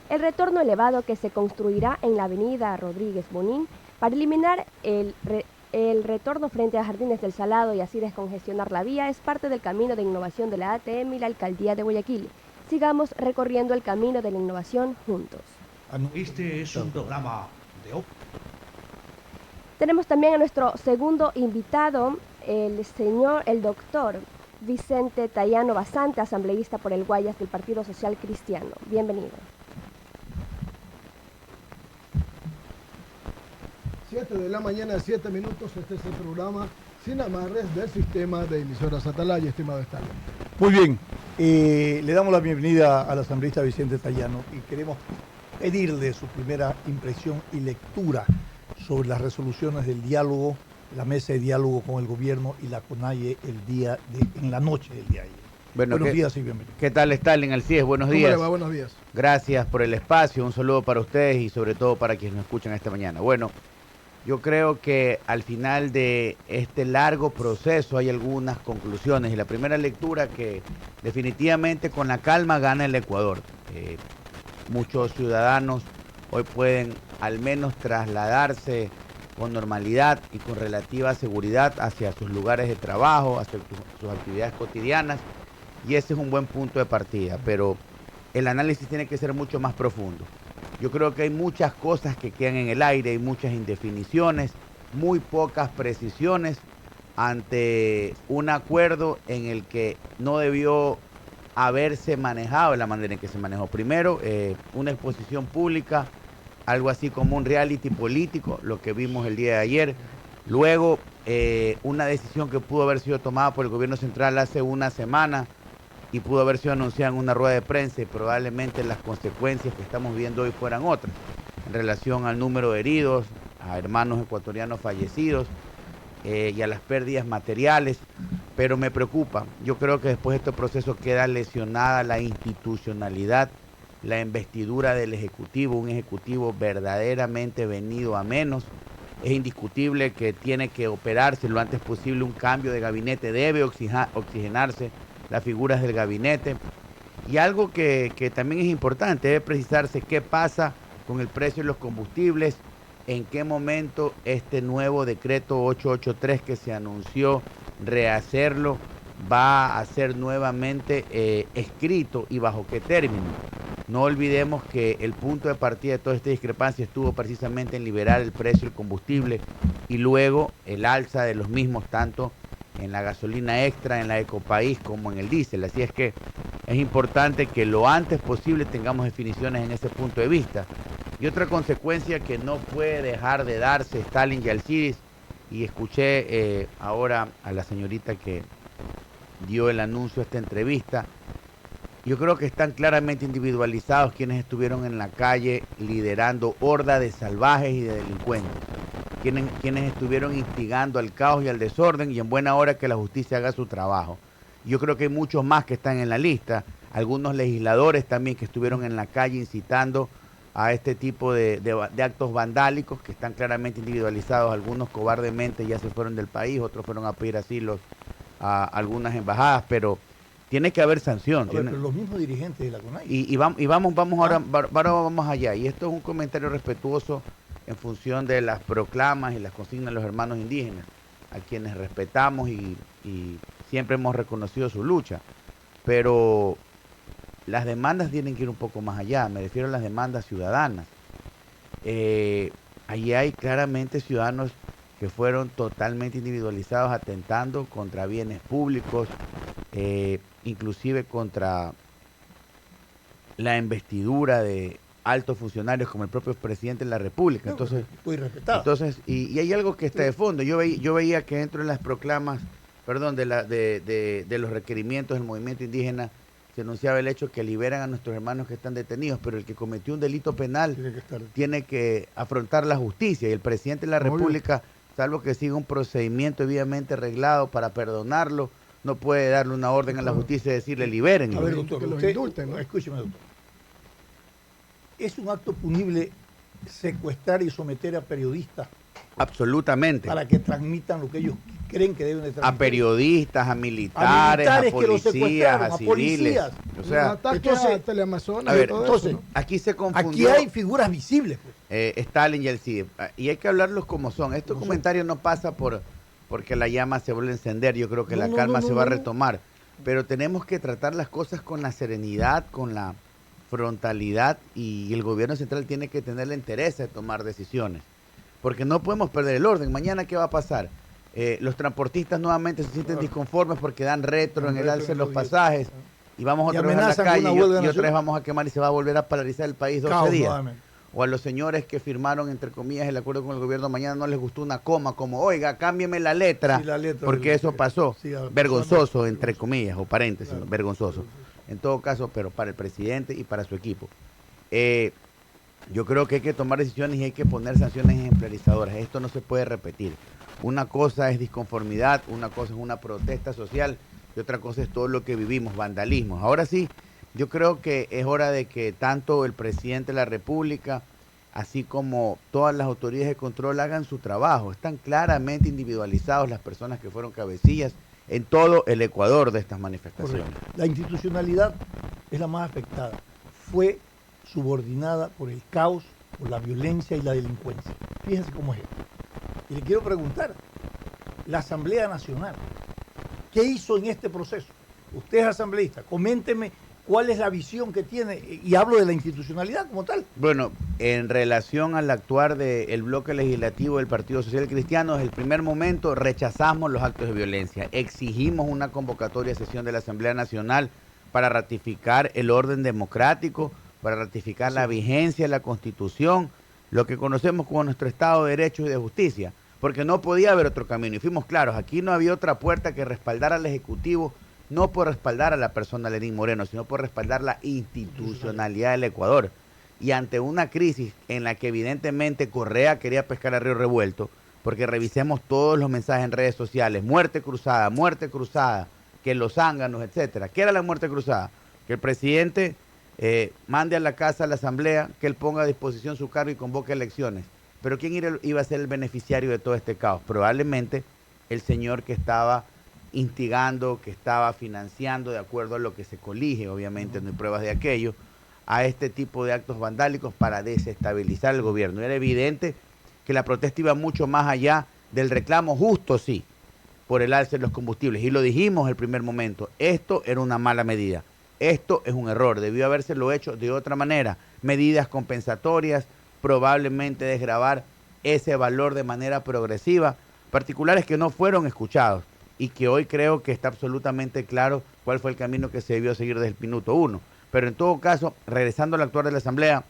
El retorno elevado que se construirá en la avenida Rodríguez Bonín para eliminar el retorno frente a Jardines del Salado y así descongestionar la vía es parte del camino de innovación de la ATM y la Alcaldía de Guayaquil. Sigamos recorriendo el camino de la innovación juntos. Este es un programa de OP. Tenemos también a nuestro segundo invitado, el doctor Vicente Tayano Basante, asambleísta por el Guayas del Partido Social Cristiano. Bienvenido. 7 de la mañana, 7 minutos. Este es el programa Sin Amarres del sistema de emisoras Atalaya, estimado Estadio. Muy bien, le damos la bienvenida al asambleísta Vicente Tayano y queremos pedirle su primera impresión y lectura sobre las resoluciones del diálogo, la mesa de diálogo con el gobierno y la CONAIE en la noche del día de ayer. Buenos días y bienvenidos. ¿Qué tal, Stalin? El CIES, buenos días. ¿Cómo le va? Buenos días. Gracias por el espacio, un saludo para ustedes y sobre todo para quienes nos escuchan esta mañana. Bueno, yo creo que al final de este largo proceso hay algunas conclusiones y la primera lectura que definitivamente con la calma gana el Ecuador. Muchos ciudadanos hoy pueden al menos trasladarse con normalidad y con relativa seguridad hacia sus lugares de trabajo, hacia sus actividades cotidianas, y ese es un buen punto de partida, pero el análisis tiene que ser mucho más profundo. Yo creo que hay muchas cosas que quedan en el aire, hay muchas indefiniciones, muy pocas precisiones ante un acuerdo en el que no debió haberse manejado de la manera en que se manejó. Primero, una exposición pública, algo así como un reality político, lo que vimos el día de ayer. Luego, una decisión que pudo haber sido tomada por el gobierno central hace una semana y pudo haber sido anunciada en una rueda de prensa y probablemente las consecuencias que estamos viendo hoy fueran otras en relación al número de heridos, a hermanos ecuatorianos fallecidos y a las pérdidas materiales, pero me preocupa. Yo creo que después de este proceso queda lesionada la institucionalidad, la investidura del Ejecutivo, un Ejecutivo verdaderamente venido a menos. Es indiscutible que tiene que operarse lo antes posible un cambio de gabinete, debe oxigenarse las figuras del gabinete. Y algo que también es importante, debe precisarse qué pasa con el precio de los combustibles, en qué momento este nuevo decreto 883 que se anunció rehacerlo va a ser nuevamente escrito y bajo qué término. No olvidemos que el punto de partida de toda esta discrepancia estuvo precisamente en liberar el precio del combustible y luego el alza de los mismos, tanto en la gasolina extra, en la Ecopaís, como en el diésel. Así es que es importante que lo antes posible tengamos definiciones en ese punto de vista. Y otra consecuencia que no puede dejar de darse, Stalin y Alcides, y escuché ahora a la señorita que dio el anuncio de esta entrevista, yo creo que están claramente individualizados quienes estuvieron en la calle liderando hordas de salvajes y de delincuentes, quienes estuvieron instigando al caos y al desorden, y en buena hora que la justicia haga su trabajo. Yo creo que hay muchos más que están en la lista, algunos legisladores también que estuvieron en la calle incitando a este tipo de actos vandálicos que están claramente individualizados. Algunos cobardemente ya se fueron del país, otros fueron a pedir asilo a algunas embajadas, pero tiene que haber sanción. Pero los mismos dirigentes de la CONAIE. Y vamos ahora vamos allá. Y esto es un comentario respetuoso en función de las proclamas y las consignas de los hermanos indígenas. a quienes respetamos y siempre hemos reconocido su lucha, pero las demandas tienen que ir un poco más allá, me refiero a las demandas ciudadanas. Allí hay claramente ciudadanos que fueron totalmente individualizados, atentando contra bienes públicos, inclusive contra la investidura de altos funcionarios como el propio presidente de la República. Entonces, muy respetado. Entonces, y hay algo que está de fondo. Yo veía que dentro de las proclamas, perdón, de los requerimientos del movimiento indígena, se anunciaba el hecho que liberan a nuestros hermanos que están detenidos, pero el que cometió un delito penal tiene que afrontar la justicia, y el presidente de la República, salvo que siga un procedimiento debidamente arreglado para perdonarlo, no puede darle una orden a la justicia y decirle liberen. A ver, doctor, que los usted, indulten, ¿no? escúcheme, doctor. ¿Es un acto punible secuestrar y someter a periodistas Absolutamente. para que transmitan lo que ellos creen que deben de transmitir? A periodistas, a militares, a que los policías, secuestraron, a a civiles. policías. O sea, ataque entonces, a Teleamazonas a ver, y todo entonces, eso, ¿no? aquí se Aquí confundió hay figuras visibles, pues. Stalin y el CID. Y hay que hablarlos como son. Este comentario no pasa porque la llama se vuelve a encender. Yo creo que la calma se va a retomar. Pero tenemos que tratar las cosas con la serenidad, con la frontalidad, y el gobierno central tiene que tener la interés de tomar decisiones. Porque no podemos perder el orden. Mañana, ¿qué va a pasar? Los transportistas nuevamente se sienten disconformes porque dan retro en el alza de los pasajes. Y vamos otra vez a la calle y otra vez vamos a quemar y se va a volver a paralizar el país 12 días. Nuevamente. O a los señores que firmaron, entre comillas, el acuerdo con el gobierno, mañana no les gustó una coma, como, oiga, cámbieme la letra, Sí, la letra porque eso pasó. Sí, vergonzoso, entre comillas, o paréntesis, Claro. vergonzoso. En todo caso, pero para el presidente y para su equipo. Yo creo que hay que tomar decisiones y hay que poner sanciones ejemplarizadoras. Esto no se puede repetir. Una cosa es disconformidad, una cosa es una protesta social y otra cosa es todo lo que vivimos, vandalismo. Ahora sí, yo creo que es hora de que tanto el presidente de la República, así como todas las autoridades de control, hagan su trabajo. Están claramente individualizados las personas que fueron cabecillas en todo el Ecuador de estas manifestaciones. Correcto. La institucionalidad es la más afectada. Fue subordinada por el caos, por la violencia y la delincuencia. Fíjense cómo es esto. Y le quiero preguntar, la Asamblea Nacional, ¿qué hizo en este proceso? Usted es asambleísta, coménteme cuál es la visión que tiene, y hablo de la institucionalidad como tal. Bueno, en relación al actuar del bloque legislativo del Partido Social Cristiano, desde el primer momento rechazamos los actos de violencia, exigimos una convocatoria a sesión de la Asamblea Nacional para ratificar el orden democrático, para ratificar la vigencia de la Constitución, lo que conocemos como nuestro Estado de Derecho y de Justicia, porque no podía haber otro camino, y fuimos claros, aquí no había otra puerta que respaldar al Ejecutivo, no por respaldar a la persona Lenín Moreno, sino por respaldar la institucionalidad del Ecuador. Y ante una crisis en la que evidentemente Correa quería pescar a río revuelto, porque revisemos todos los mensajes en redes sociales, muerte cruzada, que los zánganos, etcétera. ¿Qué era la muerte cruzada? Que el presidente mande a la casa a la Asamblea, que él ponga a disposición su cargo y convoque elecciones. Pero ¿quién iba a ser el beneficiario de todo este caos? Probablemente el señor que estaba instigando, que estaba financiando, de acuerdo a lo que se colige, obviamente no hay pruebas de aquello, a este tipo de actos vandálicos para desestabilizar el gobierno. Era evidente que la protesta iba mucho más allá del reclamo justo, sí, por el alza de los combustibles. Y lo dijimos el primer momento, esto era una mala medida, esto es un error, debió habérselo hecho de otra manera, medidas compensatorias, probablemente desgravar ese valor de manera progresiva, particulares que no fueron escuchados y que hoy creo que está absolutamente claro cuál fue el camino que se debió seguir desde el minuto uno. Pero en todo caso, regresando al actuar de la Asamblea,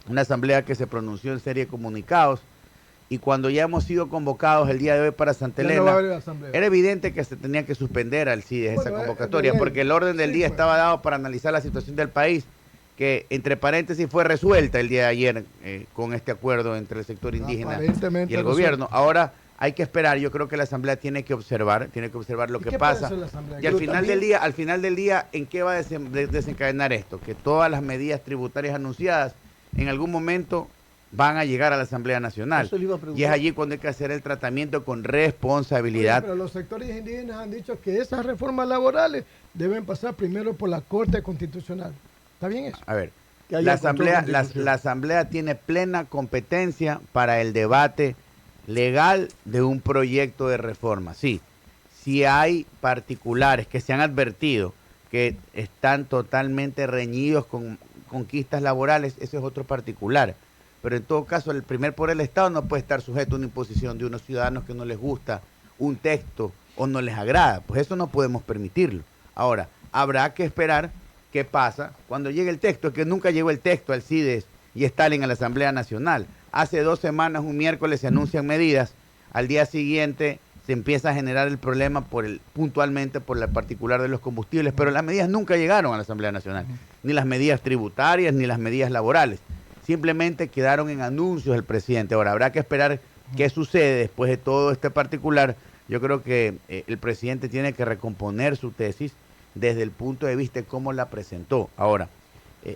una Asamblea que se pronunció en serie de comunicados, y cuando ya hemos sido convocados el día de hoy para Santa Ya Elena, no va a haber asamblea. era evidente que se tenía que suspender al CIDES esa Bueno, convocatoria, bien. porque el orden del Sí, día pues. estaba dado para analizar la situación del país, que entre paréntesis fue resuelta el día de ayer con este acuerdo entre el sector indígena Aparentemente y el resuelta. gobierno. Ahora hay que esperar, yo creo que la Asamblea tiene que observar lo ¿Y que qué puede pasa. hacer la Asamblea? Y al Yo final del día, ¿en qué va a desencadenar esto? Que todas las medidas tributarias anunciadas en algún momento van a llegar a la Asamblea Nacional. Eso le iba a preguntar. Y es allí cuando hay que hacer el tratamiento con Oye, responsabilidad. pero los sectores indígenas han dicho que esas reformas laborales deben pasar primero por la Corte Constitucional. ¿Está bien eso? A ver, Que haya la control asamblea, constitucional. la Asamblea tiene plena competencia para el debate legal de un proyecto de reforma. Sí, si hay particulares que se han advertido que están totalmente reñidos con conquistas laborales, ese es otro particular. Pero en todo caso, el primer poder del Estado no puede estar sujeto a una imposición de unos ciudadanos que no les gusta un texto o no les agrada. Pues eso no podemos permitirlo. Ahora, habrá que esperar qué pasa cuando llegue el texto, que nunca llegó el texto al CIDES y Stalin a la Asamblea Nacional. Hace 2 semanas, un miércoles, se anuncian medidas, al día siguiente se empieza a generar el problema puntualmente por la particular de los combustibles, pero las medidas nunca llegaron a la Asamblea Nacional, ni las medidas tributarias, ni las medidas laborales. Simplemente quedaron en anuncios del presidente. Ahora, habrá que esperar qué sucede después de todo este particular. Yo creo que el presidente tiene que recomponer su tesis desde el punto de vista de cómo la presentó. Ahora,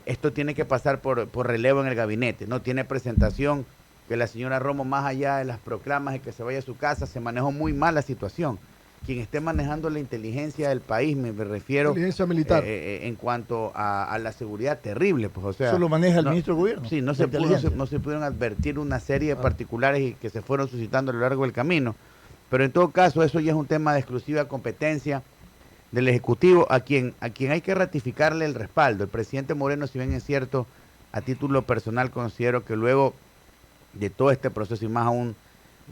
esto tiene que pasar por relevo en el gabinete. No tiene presentación que la señora Romo, más allá de las proclamas de que se vaya a su casa, se manejó muy mal la situación. Quien esté manejando la inteligencia del país, me refiero inteligencia militar. En cuanto a la seguridad, terrible. Pues, o sea, eso lo maneja el ministro de Gobierno. Sí, no se pudieron advertir una serie de particulares y que se fueron suscitando a lo largo del camino. Pero en todo caso, eso ya es un tema de exclusiva competencia del Ejecutivo, a quien hay que ratificarle el respaldo. El presidente Moreno, si bien es cierto, a título personal considero que luego de todo este proceso y más aún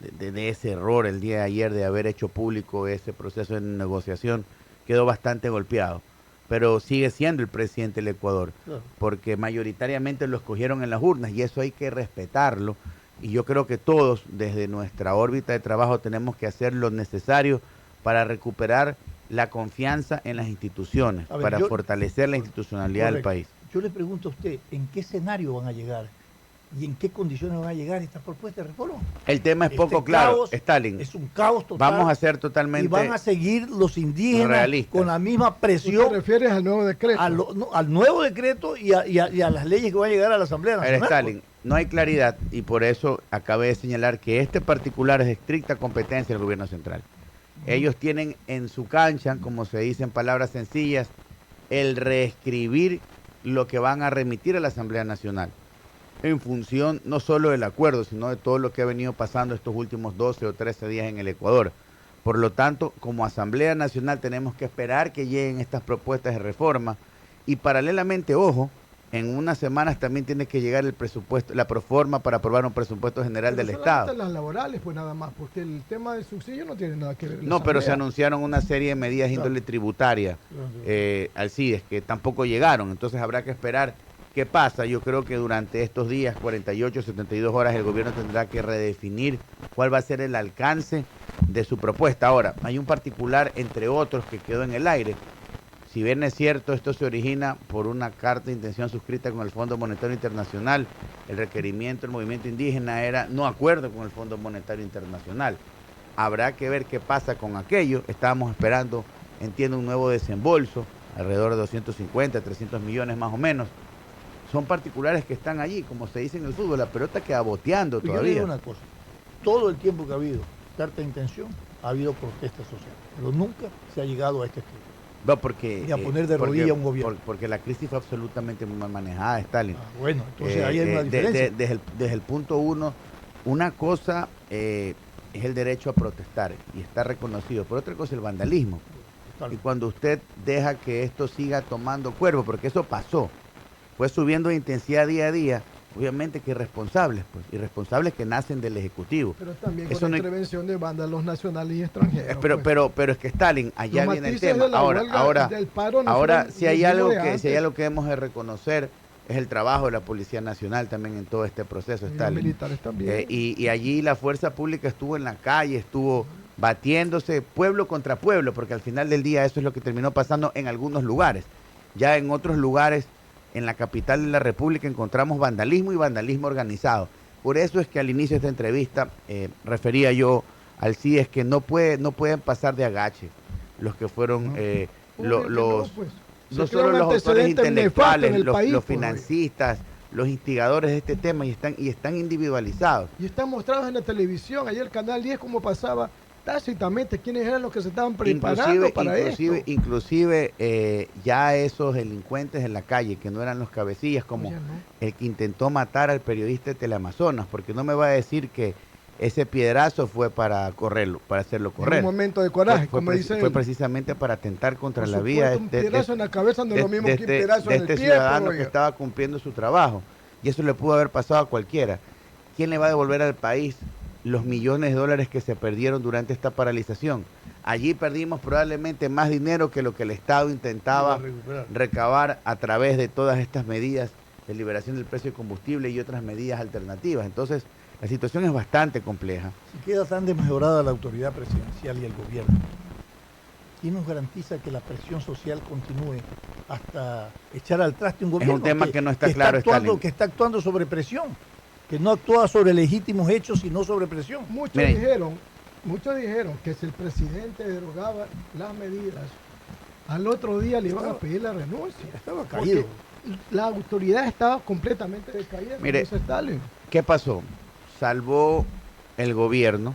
de ese error el día de ayer de haber hecho público ese proceso de negociación, quedó bastante golpeado. Pero sigue siendo el presidente del Ecuador, porque mayoritariamente lo escogieron en las urnas y eso hay que respetarlo. Y yo creo que todos, desde nuestra órbita de trabajo, tenemos que hacer lo necesario para recuperar la confianza en las instituciones, para fortalecer la institucionalidad del país. Yo le pregunto a usted, ¿en qué escenario van a llegar y en qué condiciones van a llegar estas propuestas de reforma? El tema es poco claro, caos, Stalin. Es un caos total. Vamos a ser totalmente y van a seguir los indígenas realistas, con la misma presión. ¿Tú te refieres al nuevo decreto? Al nuevo decreto y a las leyes que van a llegar a la Asamblea Nacional. Stalin, no hay claridad y por eso acabé de señalar que este particular es de estricta competencia del gobierno central. Ellos tienen en su cancha, como se dice en palabras sencillas, el reescribir lo que van a remitir a la Asamblea Nacional, en función no solo del acuerdo, sino de todo lo que ha venido pasando estos últimos 12 o 13 días en el Ecuador. Por lo tanto, como Asamblea Nacional tenemos que esperar que lleguen estas propuestas de reforma y paralelamente, ojo, en unas semanas también tiene que llegar el presupuesto, la proforma para aprobar un presupuesto general del Estado. Las laborales, pues nada más, porque el tema del subsidio no tiene nada que ver. No, pero se anunciaron una serie de medidas de índole tributaria al CIDES que tampoco llegaron, entonces habrá que esperar qué pasa. Yo creo que durante estos días, 48, 72 horas, el gobierno tendrá que redefinir cuál va a ser el alcance de su propuesta. Ahora, hay un particular, entre otros, que quedó en el aire. Si bien es cierto, esto se origina por una carta de intención suscrita con el Fondo Monetario Internacional. El requerimiento del movimiento indígena era no acuerdo con el Fondo Monetario Internacional. Habrá que ver qué pasa con aquello. Estábamos esperando, entiendo, un nuevo desembolso, alrededor de 250, 300 millones más o menos. Son particulares que están allí, como se dice en el fútbol, la pelota queda boteando todavía. Yo digo una cosa, todo el tiempo que ha habido carta de intención, ha habido protesta social, pero nunca se ha llegado a este extremo. No, porque, y a poner de rodillas a un gobierno. Porque la crisis fue absolutamente muy mal manejada, Stalin. Bueno, entonces ahí hay una diferencia. Desde el punto uno, una cosa es el derecho a protestar y está reconocido, pero otra cosa es el vandalismo. Y cuando usted deja que esto siga tomando cuerpo, porque eso pasó, fue subiendo de intensidad día a día, obviamente que irresponsables que nacen del Ejecutivo. Pero también eso con no intervención de bandas nacionales y extranjeros. Pero es que Stalin, allá viene el tema. Ahora si hay algo que hemos de reconocer es el trabajo de la Policía Nacional también en todo este proceso, Stalin. Los militares también. Y allí la fuerza pública estuvo en la calle, estuvo batiéndose pueblo contra pueblo, porque al final del día eso es lo que terminó pasando en algunos lugares. Ya en otros lugares, en la capital de la República, encontramos vandalismo y vandalismo organizado. Por eso es que al inicio de esta entrevista refería yo al CIDES que no pueden pasar de agache los que fueron no solo los autores intelectuales, los financistas, los instigadores de este tema y están individualizados. Y están mostrados en la televisión, ayer el Canal 10 cómo pasaba tácitamente quiénes eran los que se estaban preparando para esto. Inclusive ya esos delincuentes en la calle, que no eran los cabecillas, como el que intentó matar al periodista de Teleamazonas, porque no me va a decir que ese piedrazo fue para correrlo, para hacerlo correr. En un momento de coraje, como dice fue él. precisamente para atentar contra Por la supuesto, vida un piedrazo en la cabeza no es lo mismo que un de piedrazo en el este pie. ciudadano pero, que oiga, estaba cumpliendo su trabajo. Y eso le pudo haber pasado a cualquiera. ¿Quién le va a devolver al país los millones de dólares que se perdieron durante esta paralización? Allí perdimos probablemente más dinero que lo que el Estado intentaba recabar a través de todas estas medidas de liberación del precio de combustible y otras medidas alternativas. Entonces, la situación es bastante compleja. Si queda tan desmejorada la autoridad presidencial y el gobierno, ¿quién nos garantiza que la presión social continúe hasta echar al traste un gobierno? Es un tema que no está claro, actuando, que está actuando sobre presión, que no actúa sobre legítimos hechos, sino sobre presión. Muchos dijeron que si el presidente derogaba las medidas, al otro día le iban a pedir la renuncia. Estaba caído. La autoridad estaba completamente decaída. Mire, como dice Stalin. ¿Qué pasó? Salvó el gobierno,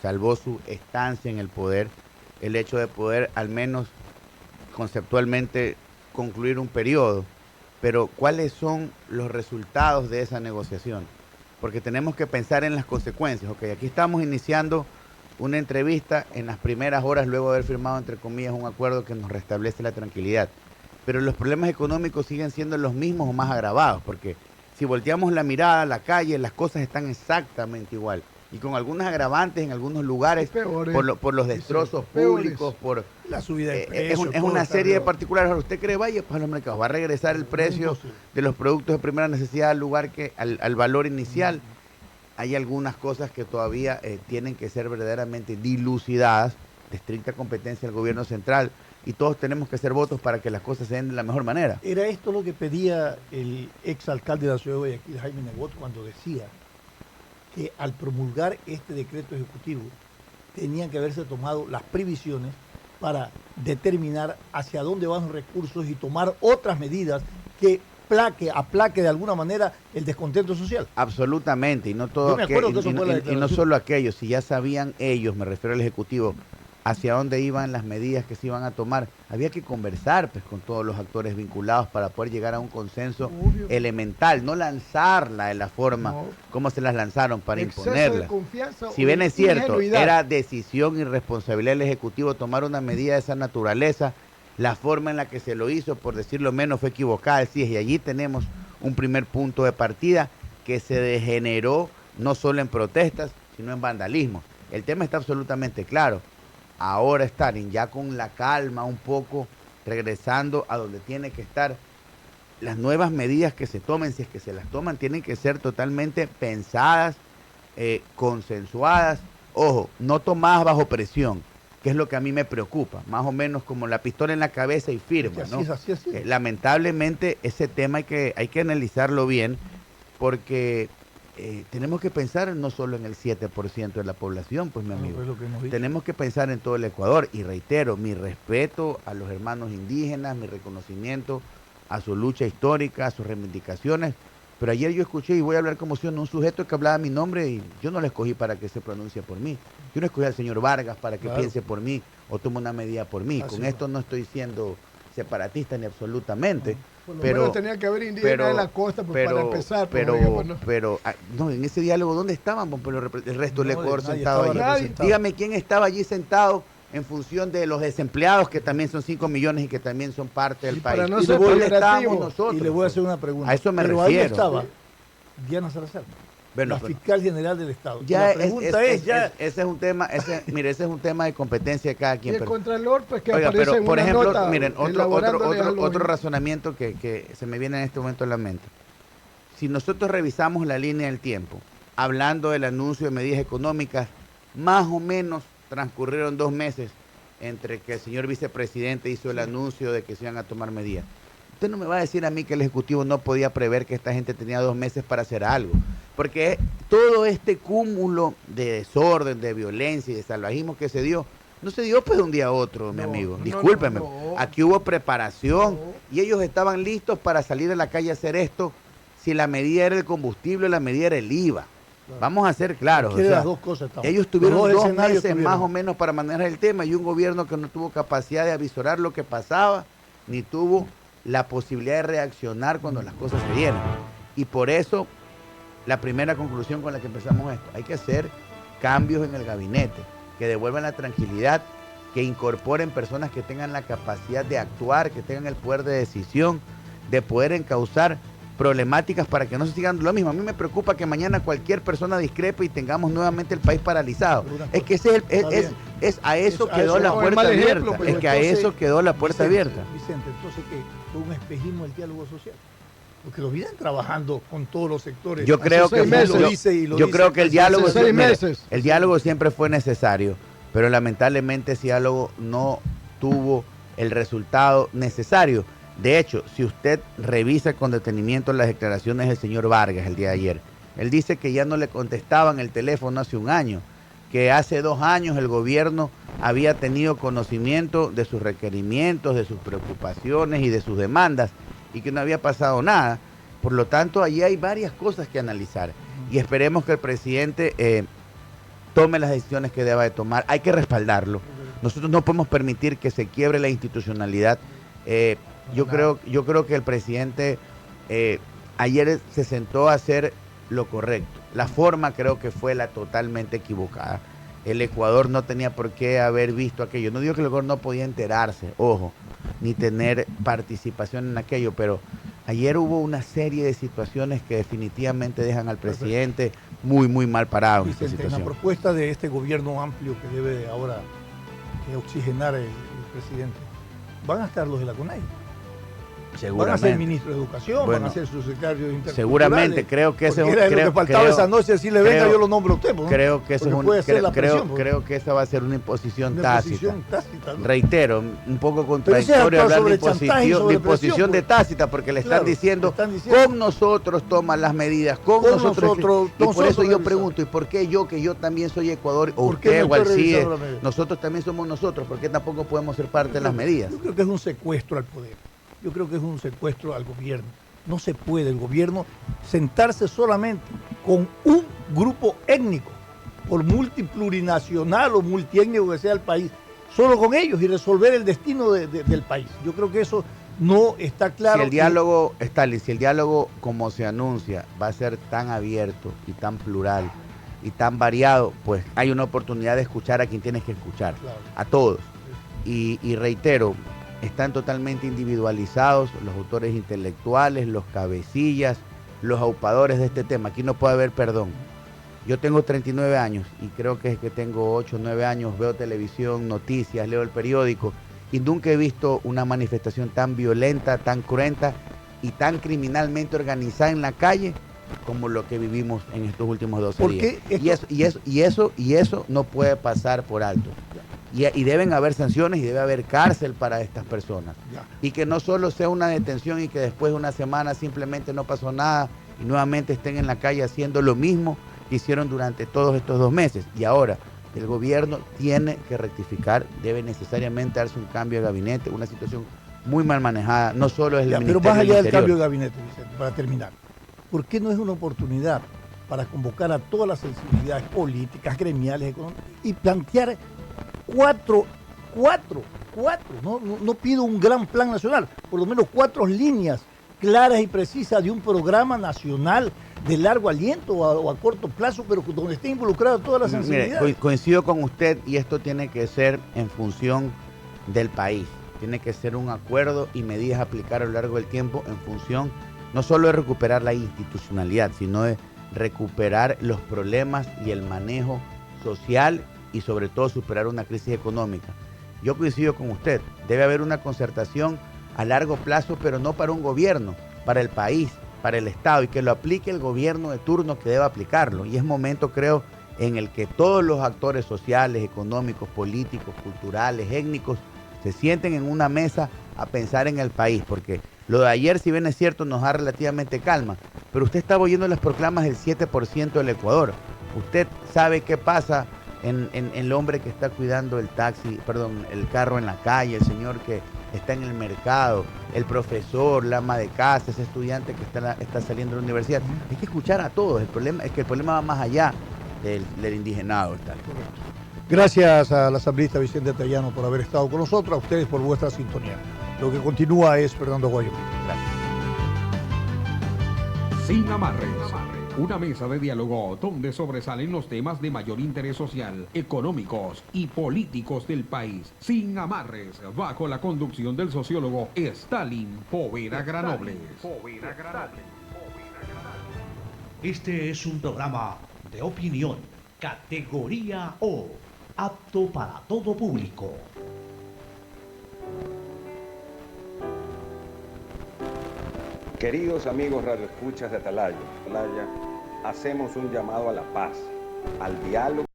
salvó su estancia en el poder, el hecho de poder al menos conceptualmente concluir un periodo. Pero ¿cuáles son los resultados de esa negociación? Porque tenemos que pensar en las consecuencias. Ok, aquí estamos iniciando una entrevista en las primeras horas luego de haber firmado, entre comillas, un acuerdo que nos restablece la tranquilidad. Pero los problemas económicos siguen siendo los mismos o más agravados, porque si volteamos la mirada a la calle, las cosas están exactamente igual. Y con algunos agravantes en algunos lugares, por los destrozos públicos, por la subida de precios. Es una serie de particulares. Ahora usted cree, vaya, pues a los mercados va a regresar el precio de los productos de primera necesidad al lugar al valor inicial. Hay algunas cosas que todavía tienen que ser verdaderamente dilucidadas, de estricta competencia del gobierno central, y todos tenemos que hacer votos para que las cosas se den de la mejor manera. Era esto lo que pedía el exalcalde de la ciudad de Guayaquil, Jaime Nebot, cuando decía que al promulgar este decreto ejecutivo tenían que haberse tomado las previsiones para determinar hacia dónde van los recursos y tomar otras medidas que aplaque de alguna manera el descontento social. Absolutamente, y no todo y no solo aquellos, si ya sabían ellos, me refiero al Ejecutivo, hacia dónde iban las medidas que se iban a tomar, había que conversar pues con todos los actores vinculados para poder llegar a un consenso elemental, no lanzarla de la forma como se las lanzaron para imponerla. Si bien es cierto, era decisión y responsabilidad del Ejecutivo tomar una medida de esa naturaleza, la forma en la que se lo hizo, por decirlo menos, fue equivocada. Y allí tenemos un primer punto de partida que se degeneró no solo en protestas, sino en vandalismo. El tema está absolutamente claro. Ahora Stalin, ya con la calma un poco, regresando a donde tiene que estar, las nuevas medidas que se tomen, si es que se las toman, tienen que ser totalmente pensadas, consensuadas, ojo, no tomadas bajo presión, que es lo que a mí me preocupa, más o menos como la pistola en la cabeza y firma, ¿no? Así es. Lamentablemente ese tema hay que analizarlo bien, porque tenemos que pensar no solo en el 7% de la población, pues mi amigo, tenemos que pensar en todo el Ecuador, y reitero, mi respeto a los hermanos indígenas, mi reconocimiento a su lucha histórica, a sus reivindicaciones, pero ayer yo escuché, y voy a hablar como si un sujeto que hablaba mi nombre, y yo no le escogí para que se pronuncie por mí, yo no escogí al señor Vargas para que piense por mí, o tome una medida por mí. Con esto no estoy siendo separatista ni absolutamente, pero tenía que haber indígenas en la costa para empezar. No, en ese diálogo, ¿dónde estaban el resto del Ecuador sentado allí? Dígame quién estaba allí sentado en función de los desempleados, que también son 5 millones y que también son parte del país. No ¿dónde estábamos nosotros? Y le voy a hacer una pregunta. A eso me refiero. Ahí estaba Diana Salazar, la fiscal general del Estado. Ya ese es un tema, ese es un tema de competencia de cada quien. Y el Contralor, pues que oiga, aparece pero, por ejemplo, nota, miren, otro razonamiento que se me viene en este momento a la mente. Si nosotros revisamos la línea del tiempo, hablando del anuncio de medidas económicas, más o menos transcurrieron 2 meses entre que el señor vicepresidente hizo el anuncio de que se iban a tomar medidas. Usted no me va a decir a mí que el Ejecutivo no podía prever que esta gente tenía 2 meses para hacer algo, porque todo este cúmulo de desorden, de violencia y de salvajismo que se dio, no se dio pues de un día a otro, mi amigo. Discúlpeme. Aquí hubo preparación y ellos estaban listos para salir a la calle a hacer esto si la medida era el combustible, la medida era el IVA. Vamos a ser claros. Las dos cosas, ellos tuvieron 2 meses más o menos para manejar el tema, y un gobierno que no tuvo capacidad de avisorar lo que pasaba, ni tuvo la posibilidad de reaccionar cuando las cosas se dieron. Y por eso la primera conclusión con la que empezamos esto. Hay que hacer cambios en el gabinete, que devuelvan la tranquilidad, que incorporen personas que tengan la capacidad de actuar, que tengan el poder de decisión, de poder encauzar problemáticas para que no se sigan lo mismo. A mí me preocupa que mañana cualquier persona discrepe y tengamos nuevamente el país paralizado. Es que es a eso quedó la puerta abierta. Es que a eso quedó la puerta abierta. Vicente, entonces que un espejismo del diálogo social. Porque lo vienen trabajando con todos los sectores. Yo creo que el diálogo siempre fue necesario, pero lamentablemente ese diálogo no tuvo el resultado necesario. De hecho, si usted revisa con detenimiento las declaraciones del señor Vargas el día de ayer, él dice que ya no le contestaban el teléfono hace un año, que hace 2 años el gobierno había tenido conocimiento de sus requerimientos, de sus preocupaciones y de sus demandas, y que no había pasado nada. Por lo tanto, allí hay varias cosas que analizar y esperemos que el presidente tome las decisiones que deba de tomar. Hay que respaldarlo. Nosotros no podemos permitir que se quiebre la institucionalidad. Yo creo que el presidente ayer se sentó a hacer lo correcto. La forma creo que fue la totalmente equivocada. El Ecuador no tenía por qué haber visto aquello. No digo que el Ecuador no podía enterarse, ojo, ni tener participación en aquello, pero ayer hubo una serie de situaciones que definitivamente dejan al presidente muy, muy mal parado. Vicente, en la propuesta de este gobierno amplio que debe ahora oxigenar el presidente, ¿van a estar los de la CONAIE? Van a ser ministro de Educación, van a ser subsecretario de Interculturales. Seguramente, creo que ese es lo que faltaba esa noche, si le venga yo lo nombro a usted, ¿no? Creo que creo que esa va a ser una imposición tácita. ¿No? Reitero, un poco contradictorio hablar de imposición de tácita, porque le están diciendo con nosotros toman las medidas, con nosotros. Y por eso yo pregunto, ¿y por qué yo, que yo también soy Ecuador, o usted o Alcide, nosotros también somos nosotros, por qué tampoco podemos ser parte de las medidas? Yo creo que es un secuestro al poder. Yo creo que es un secuestro al gobierno. No se puede el gobierno sentarse solamente con un grupo étnico, por multiplurinacional o multiétnico que sea el país, solo con ellos y resolver el destino del país. Yo creo que eso no está claro. Si el diálogo, Stalin, si el diálogo como se anuncia va a ser tan abierto y tan plural y tan variado, pues hay una oportunidad de escuchar a quien tienes que escuchar, claro, a todos. Y reitero, están totalmente individualizados los autores intelectuales, los cabecillas, los aupadores de este tema. Aquí no puede haber perdón. Yo tengo 39 años y creo que es que tengo 8 o 9 años, veo televisión, noticias, leo el periódico y nunca he visto una manifestación tan violenta, tan cruenta y tan criminalmente organizada en la calle como lo que vivimos en estos últimos 12 días. Y eso no puede pasar por alto. Y deben haber sanciones y debe haber cárcel para estas personas. Y que no solo sea una detención y que después de una semana simplemente no pasó nada y nuevamente estén en la calle haciendo lo mismo que hicieron durante todos estos 2 meses. Y ahora el gobierno tiene que rectificar, debe necesariamente darse un cambio de gabinete, una situación muy mal manejada, no solo es el Ministerio Pero más allá del cambio de Interior. gabinete, Vicente, para terminar, ¿por qué no es una oportunidad para convocar a todas las sensibilidades políticas, gremiales, económicas y plantear cuatro, no pido un gran plan nacional, por lo menos 4 líneas claras y precisas de un programa nacional de largo aliento o a corto plazo, pero donde esté involucrada todas las sensibilidades? Mire, coincido con usted y esto tiene que ser en función del país, tiene que ser un acuerdo y medidas a aplicar a lo largo del tiempo en función no solo de recuperar la institucionalidad, sino de recuperar los problemas y el manejo social y sobre todo superar una crisis económica. Yo coincido con usted, debe haber una concertación a largo plazo, pero no para un gobierno, para el país, para el Estado, y que lo aplique el gobierno de turno que deba aplicarlo. Y es momento, creo, en el que todos los actores sociales, económicos, políticos, culturales, étnicos, se sienten en una mesa a pensar en el país, porque lo de ayer, si bien es cierto, nos da relativamente calma, pero usted está oyendo las proclamas del 7% del Ecuador. Usted sabe qué pasa en el hombre que está cuidando el carro en la calle, el señor que está en el mercado, el profesor, la ama de casa, ese estudiante que está saliendo de la universidad. Hay que escuchar a todos. El problema es que el problema va más allá del indigenado. Gracias al asambleísta Vicente Tallano por haber estado con nosotros, a ustedes por vuestra sintonía. Lo que continúa es Fernando Guayo. Sin amarres, Una mesa de diálogo donde sobresalen los temas de mayor interés social, económicos y políticos del país, sin amarres, bajo la conducción del sociólogo Stalin Poveda Granobles. Este es un programa de opinión, categoría O, apto para todo público. Queridos amigos radioescuchas de Atalaya, hacemos un llamado a la paz, al diálogo.